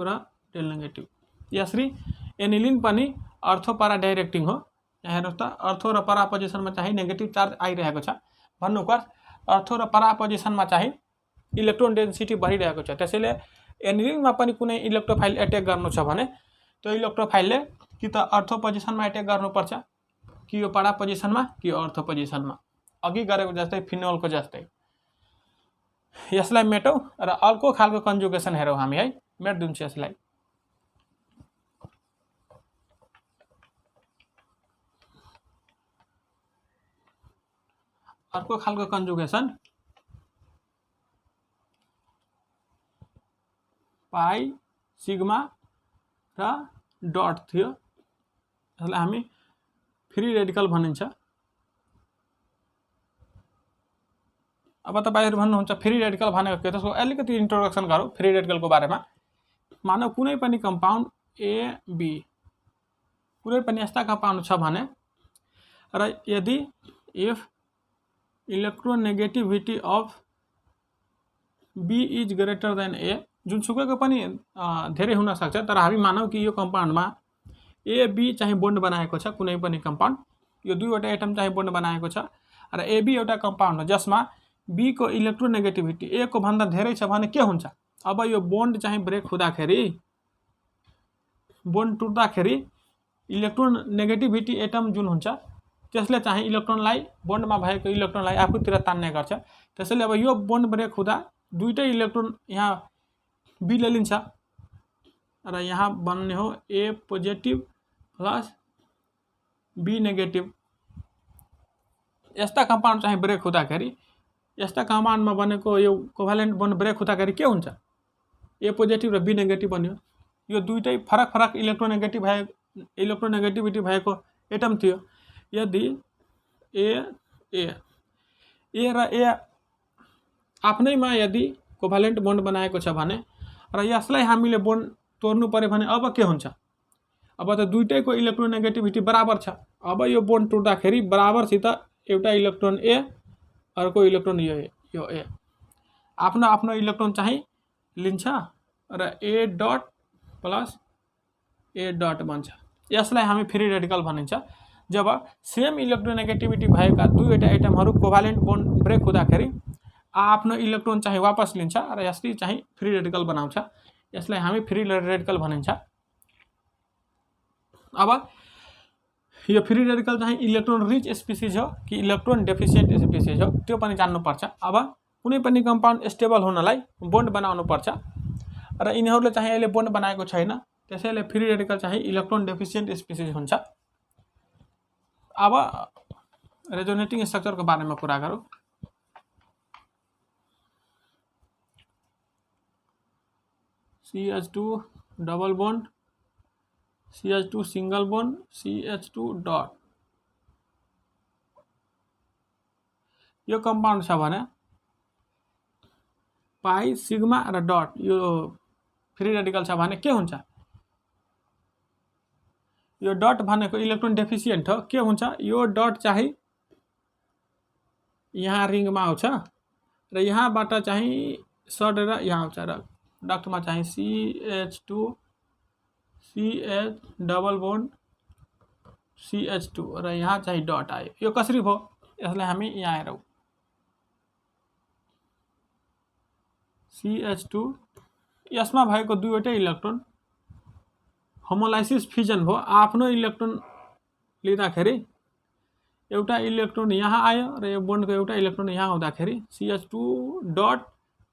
र डेल नेगेटिभ। यसरी एनिलिन पनि अर्थो परा डाइरेक्टिङ हो हेर्नुहोस् त अर्थो र परा पोजिसनमा चाहिँ नेगेटिभ चार्ज आइरहेको छ भन्नुको अर्थ अर्थो र परा पोजिसनमा चाहिँ इलेक्ट्रोन डेन्सिटी बढिरहेको छ। त्यसैले एनिलिङमा पनि कुनै इलेक्ट्रोफाइल एट्याक गर्नु छ भने त्यो इलेक्ट्रोफाइलले कि त अर्थो पोजिसनमा एट्याक गर्नुपर्छ कि यो परा पोजिसनमा कि यो अर्थो पोजिसनमा, अघि गरेको जस्तै फिनोलको जस्तै। यसलाई मेटौँ र अर्को खालको कन्जुगेसन हेरौँ हामी है, मेटिदिन्छु यसलाई। अर्को खालको कन्जुगेसन पाई सिग्मा र डट थियो, यसलाई हामी फ्री रेडिकल भनिन्छ। अब तपाईहरु भन्नुहुन्छ फ्री रेडिकल भनेको के? त्यसको अलिकति इन्ट्रोडक्सन गरौँ फ्री रेडिकलको बारेमा। मानव कुनै पनि कम्पाउन्ड ए बी कुनै पनि यस्ता कम्पाउन्ड छ भने र यदि if electronegativity of B is greater than A, जुनसुकैको पनि धेरै हुन सक्छ, तर हामी मानौँ कि यो कम्पाउन्डमा ए बी चाहिँ बोन्ड बनाएको छ। कुनै पनि कम्पाउन्ड यो दुईवटा एटम चाहिँ बोन्ड बनाएको छ र ए बी एउटा कम्पाउन्ड हो जसमा बी को इलेक्ट्रोनेगेटिभिटी ए को भन्दा धेरै छ भने के हुन्छ? अब यो बोन्ड चाहिँ ब्रेक हुँदाखेरि, बोन्ड टुट्दाखेरि इलेक्ट्रोनेगेटिभिटी एटम जुन हुन्छ त्यसले चाहिँ इलेक्ट्रोनलाई, बोन्डमा भएको इलेक्ट्रोनलाई आफूतिर तान्ने गर्छ। त्यसैले अब यो बोन्ड ब्रेक हुँदा दुईटै इलेक्ट्रोन यहाँ बी ले लिन्छ र यहाँ बन्ने हो ए पोजिटिभ प्लस बी नेगेटिभ। यस्ता कम्पाउन्ड चाहिँ ब्रेक हुँदाखेरि, यस्ता कम्पाउन्डमा बनेको यो कोभ्यालेन्ट बोन्ड ब्रेक हुँदाखेरि के हुन्छ? ए पोजिटिभ र बी नेगेटिभ बन्यो। यो दुईटै फरक फरक इलेक्ट्रोनेगेटिभिटी भएको एटम थियो। यदि ए र ए आफ्नैमा यदि कोभ्यालेन्ट बोन्ड बनाएको छ भने र यसलाई हामीले बोन्ड तोड्नु पर्यो भने अब के हुन्छ? अब त दुईटैको इलेक्ट्रोनेगेटिभिटी बराबर छ। अब यो बोन्ड टुट्दाखेरि बराबरसित एउटा इलेक्ट्रोन ए, अर्को इलेक्ट्रोन यो ए आफ्नो आफ्नो इलेक्ट्रोन चाहिँ लिन्छ र ए डट प्लस ए डट बन्छ। यसलाई हामी फ्री रेडिकल भनिन्छ। जब सेम इलेक्ट्रोनेगेटिभिटी भएका दुईवटा एटमहरू कोभ्यालेन्ट बोन्ड ब्रेक हुँदाखेरि आफ्नो इलेक्ट्रोन चाहिँ वापस लिन्छ र यसले चाहिँ फ्री रेडिकल बनाउँछ। यसलाई हामी फ्री रेडिकल भनिन्छ। अब यो फ्री रेडिकल चाहिँ इलेक्ट्रोन रिच स्पिसिज हो कि इलेक्ट्रोन डेफिसिएन्ट स्पिसिज हो त्यो पनि जान्नुपर्छ। अब कुनै पनि कम्पाउन्ड स्टेबल हुनलाई बोन्ड बनाउनु पर्छ र यिनीहरूले चाहिँ अहिले बोन्ड बनाएको छैन, त्यसैले फ्री रेडिकल चाहिँ इलेक्ट्रोन डेफिसिएन्ट स्पिसिज हुन्छ। अब रेजोनेटिङ स्ट्रक्चरको बारेमा कुरा गरौँ। CH2 double bond, CH2 single bond, CH2 dot. यो कम्पाउन्ड छ भने पाई सिग्मा र डट यो फ्री रेडिकल छ भने के हुन्छ? यो डट भनेको इलेक्ट्रोन डेफिसिएन्ट हो। के हुन्छ? यो डट चाहिँ यहाँ रिङमा आउँछ र यहाँबाट चाहिँ सडेर यहाँ आउँछ र डटमा चाहिँ CH2 CH double bond CH2 र यहाँ चाहिँ डट आयो। यो कसरी भयो? यसलाई हामी यहाँ हेरौँ। CH2 यसमा भएको दुईवटै इलेक्ट्रोन होमोलाइसिस फ्युजन भयो। आफ्नो इलेक्ट्रोन लिँदाखेरि एउटा इलेक्ट्रोन यहाँ आयो र यो बोन्डको एउटा इलेक्ट्रोन यहाँ आउँदाखेरि CH2 dot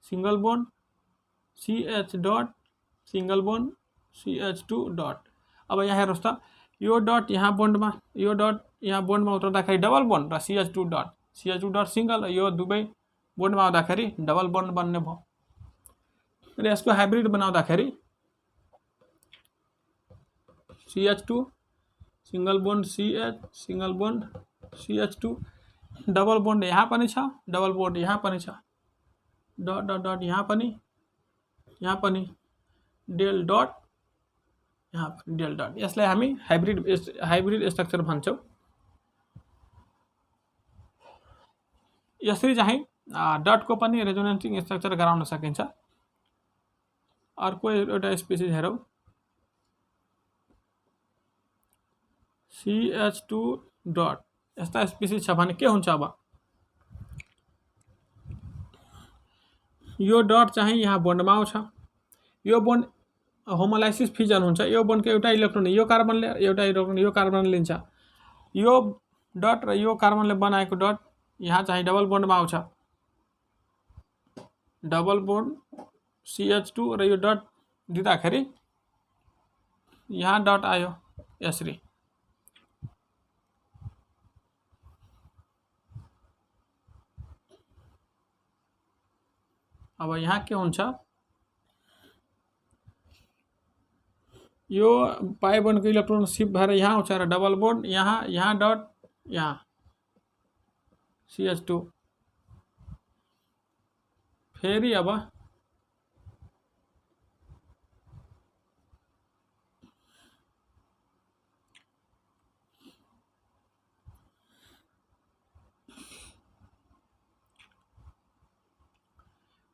single bond CH dot single bond CH2 dot. अब यहाँ हेर्नुहोस् त, यो डट यहाँ बोन्डमा, यो डट यहाँ बोन्डमा उत्रदाखेरि डबल बोन्ड र CH2 डट सिंगल, यो दुवै बोन्डमा आउँदाखेरि डबल बोन्ड बन्ने भयो। र यसको हाइब्रिड बनाउँदाखेरि CH2 single bond CH single bond CH2 double bond यहाँ पनि छ, डबल बोन्ड यहाँ पनि छ, डट डट डट यहाँ पनि डेल डट यहाँ पनि डेल डट। यसलाई हामी हाइब्रिड स्ट्रक्चर भन्छौँ। यसरी चाहिँ डटको पनि रेजोनेटिङ स्ट्रक्चर गराउन सकिन्छ। अर्को एउटा स्पिसिज हेरौँ, CH2 डट यस्ता स्पिसिस छ भने के हुन्छ अब यो डट चाहिँ यहाँ बोन्डमा आउँछ यो बोन्ड होमोलाइसिस फिजन हुन्छ यो बोन्डको एउटा इलेक्ट्रोन यो कार्बनले एउटा इलेक्ट्रोन यो कार्बनले लिन्छ यो डट र यो कार्बनले बनाएको डट यहाँ चाहिँ डबल बोन्डमा आउँछ डबल बोन्ड CH2 र यो डट दिँदाखेरि यहाँ डट आयो यसरी अब यहाँ के हुन्छ यो पाई बोन्डको इलेक्ट्रोन शिफ्ट भएर यहाँ आउँछ र डबल बोन्ड यहाँ डट यहाँ CH2 फेरि अब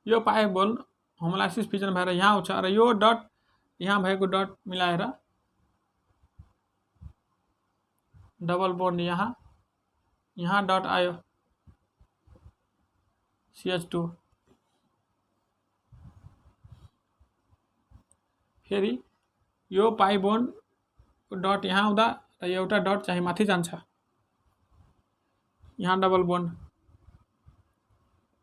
यो पाए बोन्ड होमोलाइसिस फिजन भएर यहाँ आउँछ र यो डट यहाँ भएको डट मिलाएर डबल बोन्ड यहाँ डट आयो CH2 फेरि यो पाई बोन्ड डट यहाँ आउँदा र एउटा डट चाहिँ माथि जान्छ यहाँ डबल बोन्ड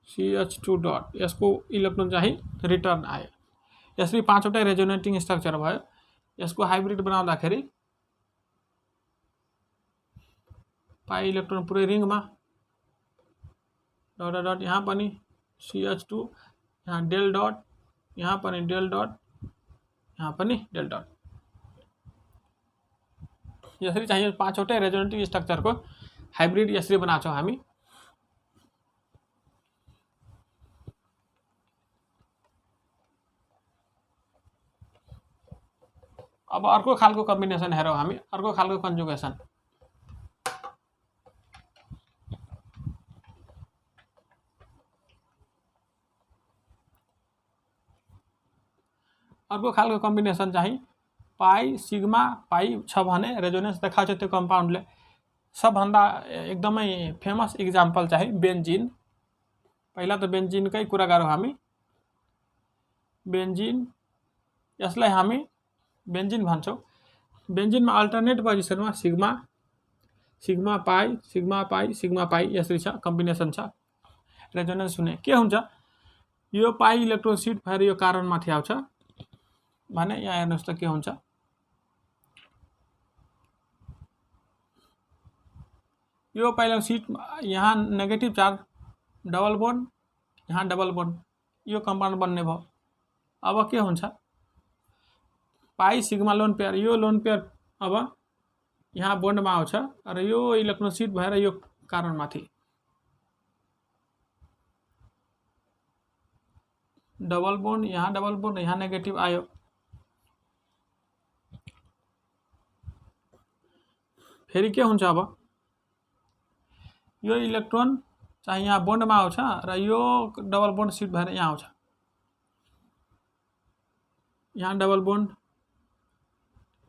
CH2 डट यसको इलेक्ट्रोन चाहिँ रिटर्न आयो यसरी पाँचवटै रेजोनेटिङ स्ट्रक्चर भयो यसको हाइब्रिड बनाउँदाखेरि पाई इलेक्ट्रोन पुरै रिङमा डट डट यहाँ पनि CH2 यहाँ डेल डट यहाँ पनि डेल डट यहाँ पनि डेल डट यसरी चाहिँ पाँचवटै रेजोनेटिङ स्ट्रक्चरको हाइब्रिड यसरी बनाउँछौँ हामी अब अर्को खालको कम्बिनेसन हेरौँ हामी अर्को खालको कन्जुगेसन अर्को खालको कम्बिनेसन चाहिँ पाई सिग्मा पाई छ भने रेजोनेन्स देखाउँछ त्यो कम्पाउन्डले सबभन्दा एकदमै फेमस इक्जाम्पल चाहिँ बेन्जिन पहिला त बेन्जिनकै कुरा गरौँ हामी बेन्जिन यसलाई हामी बेन्जिन भन्छौँ बेन्जिनमा अल्टरनेट पोजिसनमा सिग्मा पाई यसरी छ कम्बिनेसन छ रेजोनेन्स हुने के हुन्छ यो पाई इलेक्ट्रोन सिट भएर यो कार्बनमाथि आउँछ भने यहाँ हेर्नुहोस् त के हुन्छ यो पहिला सिट यहाँ नेगेटिभ चार्ज डबल बोन्ड यहाँ डबल बोन्ड यो कम्पाउन्ड बन्ने भयो अब के हुन्छ पाई सिग्मा लोन पेयर यो लोन पेयर अब यहाँ बोन्डमा आउँछ र यो इलेक्ट्रोन सिट भएर यो कार्बनमाथि डबल बोन्ड यहाँ नेगेटिभ आयो फेरि के हुन्छ अब यो इलेक्ट्रोन चाहिँ यहाँ बोन्डमा आउँछ र यो डबल बोन्ड सिट भएर यहाँ आउँछ यहाँ डबल बोन्ड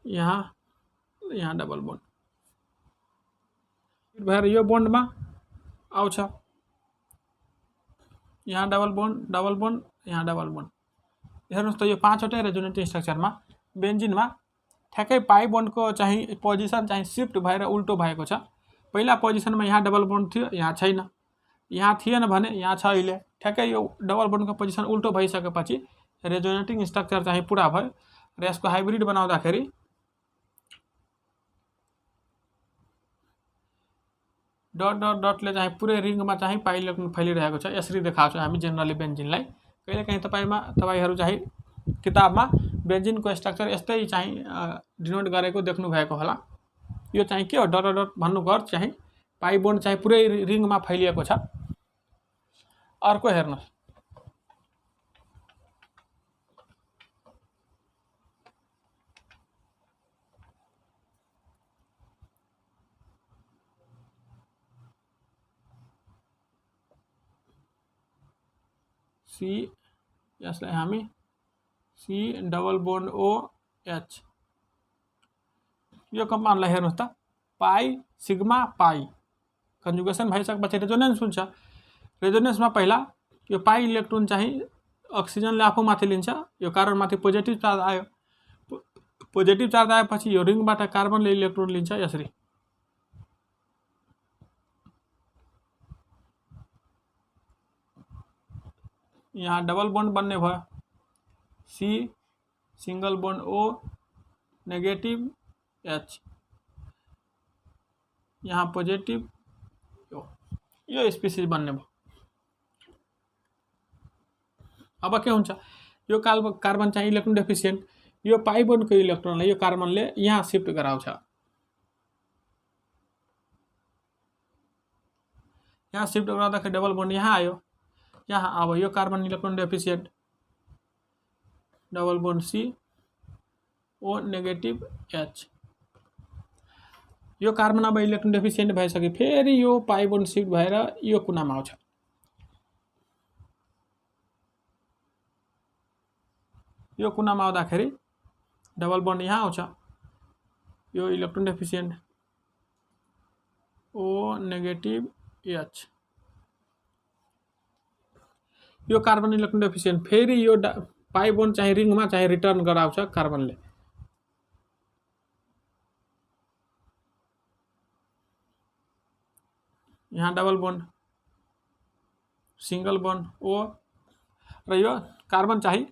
यहाँ डबल बोन्ड सिट भएर यो बोन्डमा आउँछ यहाँ डबल बोन्ड यहाँ डबल बोन्ड हेर्नुहोस् त यो पाँचवटै रेजोनेटिङ स्ट्रक्चरमा बेन्जिनमा ठ्याक्कै पाई बोन्डको चाहिँ पोजिसन चाहिँ सिफ्ट भएर उल्टो भएको छ पहिला पोजिसनमा यहाँ डबल बोन्ड थियो यहाँ छैन यहाँ थिएन भने यहाँ छ अहिले ठ्याक्कै यो डबल बोन्डको पोजिसन उल्टो भइसकेपछि रेजोनेटिङ स्ट्रक्चर चाहिँ पुरा भयो र यसको हाइब्रिड बनाउँदाखेरि डट डट डटले चाहिँ पुरै रिङमा चाहिँ पाई इलेक्ट्रोन फैलिरहेको छ यसरी देखाउँछौँ हामी जेनरली बेन्जिनलाई कहिलेकाहीँ तपाईँहरू चाहिँ किताबमा बेन्जिनको स्ट्रक्चर यस्तै चाहिँ डिनोट गरेको देख्नु भएको होला यो चाहिँ के हो डट डट भन्नुको अर्थ चाहिँ पाई बोन्ड चाहिँ पुरै रिङमा फैलिएको छ अर्को हेर्नुहोस् सी यसलाई हामी सी डबल बोन्ड OH यो कम्पाउन्डलाई हेर्नुहोस् त पाई सिग्मा पाई कन्जुगेसन भइसकेपछि रेजोनेन्स हुन्छ। रेजोनेन्समा पहिला यो पाई इलेक्ट्रोन चाहिँ अक्सिजनले आफूमाथि लिन्छ, यो कार्बनमाथि पोजिटिभ चार्ज आयो। पोजिटिभ चार्ज आएपछि यो रिङबाट कार्बनले इलेक्ट्रोन लिन्छ यसरी। यहाँ डबल बन्ड बन्ने भयो, सी सिंगल बन्ड ओ नेगेटिभ एच, यहाँ पोजिटिभ यो स्पिसिस बन्ने भयो। अब के हुन्छ, यो कार्बन चाहिँ इलेक्ट्रोन डेफिसिएन्ट, यो पाई बोन्डको इलेक्ट्रोनलाई यो कार्बनले यहाँ शिफ्ट गराउँछ। यहाँ शिफ्ट गराउँदाखेरि डबल बोन्ड यहाँ आयो। यहाँ अब यो carbon electron deficient, double bond C O negative H, यो कार्बन अब इलेक्ट्रोन डेफिसिएन्ट भइसक्यो। फेरि यो पाई बोन्ड शिफ्ट भएर यो कुनामा आउँछ। यो कुनामा आउँदाखेरि डबल बन्ड यहाँ आउँछ, यो इलेक्ट्रोन डेफिसिएन्ट ओ नेगेटिभ एच, यो कार्बन इलेक्ट्रोन डेफिसिएन्ट फेरि यो पाई बोन्ड चाहिँ रिङमा चाहिँ रिटर्न गराउँछ कार्बनले। यहाँ double bond single bond O र यो कार्बन चाहिँ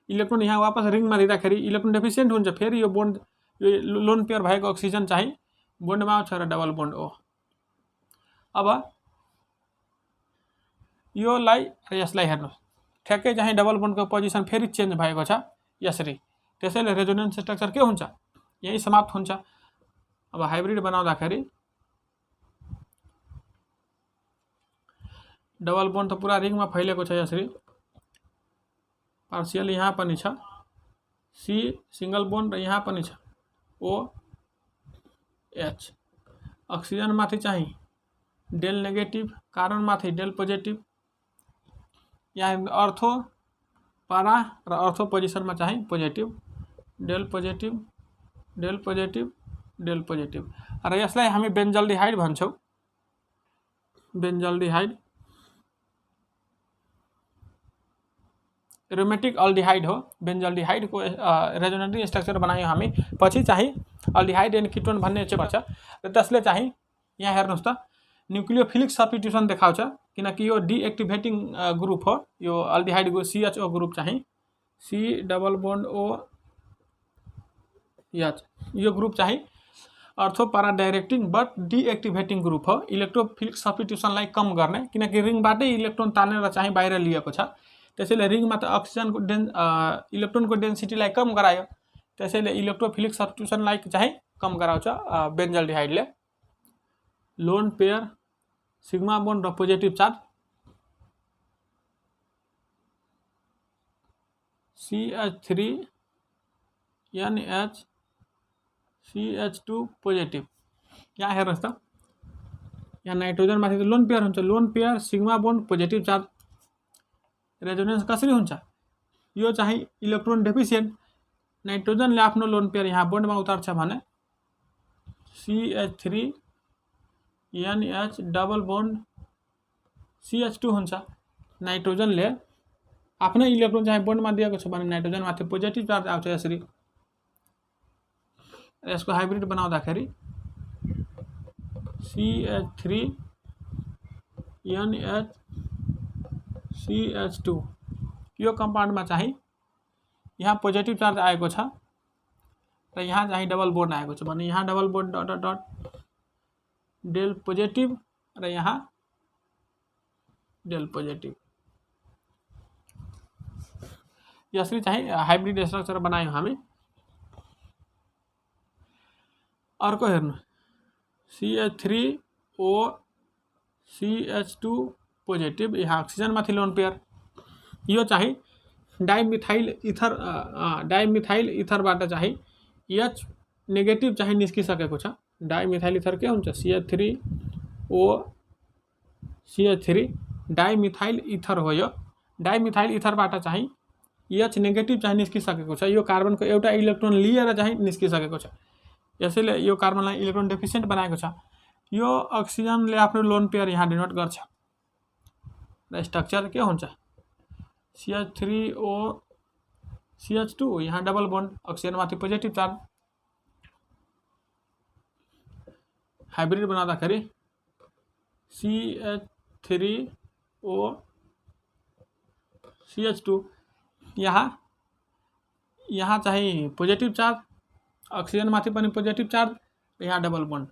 इलेक्ट्रोन यहाँ वापस रिङमा दिँदाखेरि इलेक्ट्रोन डेफिसिएन्ट हुन्छ। फेरि यो बोन्ड यो लोन पेयर भएको अक्सिजन चाहिँ बोन्डमा आउँछ र डबल बोन्ड ओ। अब योलाई र यसलाई हेर्नुहोस्, ठ्याक्कै चाहिँ डबल बोन्डको पोजिसन फेरि चेन्ज भएको छ यसरी। त्यसैले रेजोनेन्स स्ट्रक्चर के हुन्छ, यही समाप्त हुन्छ। अब हाइब्रिड बनाउँदाखेरि डबल बोन्ड त पुरा रिङमा फैलेको छ यसरी, पार्सियल यहाँ पनि छ, सी सिंगल बोन्ड र यहाँ पनि छ ओ एच। अक्सिजन माथि चाहिँ डेल नेगेटिभ, कार्बन माथि डेल पोजिटिभ, यहाँ अर्थो पारा र अर्थो पोजिसनमा चाहिँ positive, del positive del positive del positive. र यसलाई हामी बेन्जल्डिहाइड भन्छौँ। बेन्जल्डिहाइड एरोमेटिक अल्डिहाइड हो। बेन्जल्डिहाइडको रेजोनेटिङ स्ट्रक्चर बनायौँ हामी। पछि चाहिँ अल्डिहाइड एन्ड किटोन भन्ने चाहिँ भन्छ र त्यसले चाहिँ यहाँ हेर्नुहोस् त न्युक्लियोफिलिक सब्स्टिट्युसन देखाउँछ, किनकि यो डिएक्टिभेटिङ ग्रुप हो। यो अल्डिहाइडको CHO ग्रुप चाहिँ C double bond O H, यो ग्रुप चाहिँ ortho para directing but deactivating group हो। इलेक्ट्रोफिलिक सब्स्टिट्युसनलाई कम गर्ने, किनकि रिङबाटै इलेक्ट्रोन तानेर चाहिँ बाहिर लिएको छ। त्यसैले रिङमा त अक्सिजनको इलेक्ट्रोनको डेन्सिटीलाई कम गरायो, त्यसैले इलेक्ट्रोफिलिक सब्स्टिट्युसनलाई चाहिँ कम गराउँछ बेन्जल्डिहाइडले। लोन पेयर सिग्मा बोन्ड र positive charge, CH3 NH CH2 positive. यहाँ हेर्नुहोस् त, यहाँ नाइट्रोजन माथि लोन पेयर हुन्छ, lone pair sigma bond positive charge. Resonance कसरी हुन्छ, यो चाहिँ इलेक्ट्रोन डेफिसिएन्ट, नाइट्रोजनले आफ्नो लोन पेयर यहाँ बोन्डमा उतार्छ भने CH3 NH double bond CH2 हुन्छ। नाइट्रोजनले आफ्नै इलेक्ट्रोन चाहिँ बोन्डमा दिएको छ भने नाइट्रोजन माथि पोजिटिभ चार्ज आउँछ यसरी। यसको हाइब्रिड बनाउँदाखेरि CH3 NH CH2, यो कम्पाउन्डमा चाहिँ यहाँ पोजिटिभ चार्ज आएको छ र यहाँ चाहिँ डबल बोन्ड आएको छ भने यहाँ double bond dot dot dot del positive र यहाँ डेल पोजिटिभ। यसरी चाहिँ हाइब्रिड स्ट्रक्चर बनायौँ हामी। अर्को हेर्नु, CH3 O CH2 पोजिटिभ, यहाँ अक्सिजन माथि लोन पेयर। यो चाहिँ डाइमिथाइल इथरबाट चाहिँ H नेगेटिभ चाहिँ निस्किसकेको छ। डाइमिथाइल इथर के हुन्छ, CH3 O CH3 dimethyl ether हो। यो डाइमिथाइल इथरबाट चाहिँ H नेगेटिभ चाहिँ निस्किसकेको छ। यो कार्बनको एउटा इलेक्ट्रोन लिएर चाहिँ निस्किसकेको छ। यसैले यो कार्बनलाई इलेक्ट्रोन डेफिसिएन्ट बनाएको छ। यो अक्सिजनले आफ्नो लोन पेयर यहाँ डिनोट गर्छ र स्ट्रक्चर के हुन्छ CH3O CH2 यहाँ डबल बोन्ड अक्सिजनमाथि पोजिटिभ चार्ज हाइब्रिड बनाउँदाखेरि CH3O CH2 यहाँ चाहिँ पोजिटिभ चार्ज अक्सिजनमाथि पनि पोजिटिभ चार्ज यहाँ डबल बोन्ड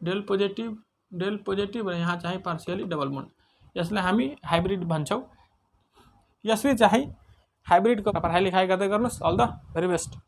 डेल पोजिटिभ र यहाँ चाहिँ पार्सियली डबल बोन्ड यसलाई हामी हाइब्रिड भन्छौँ। यसले चाहिँ हाइब्रिडको पढाइ लेखाइ गर्दै गर्नुहोस्। All the very best.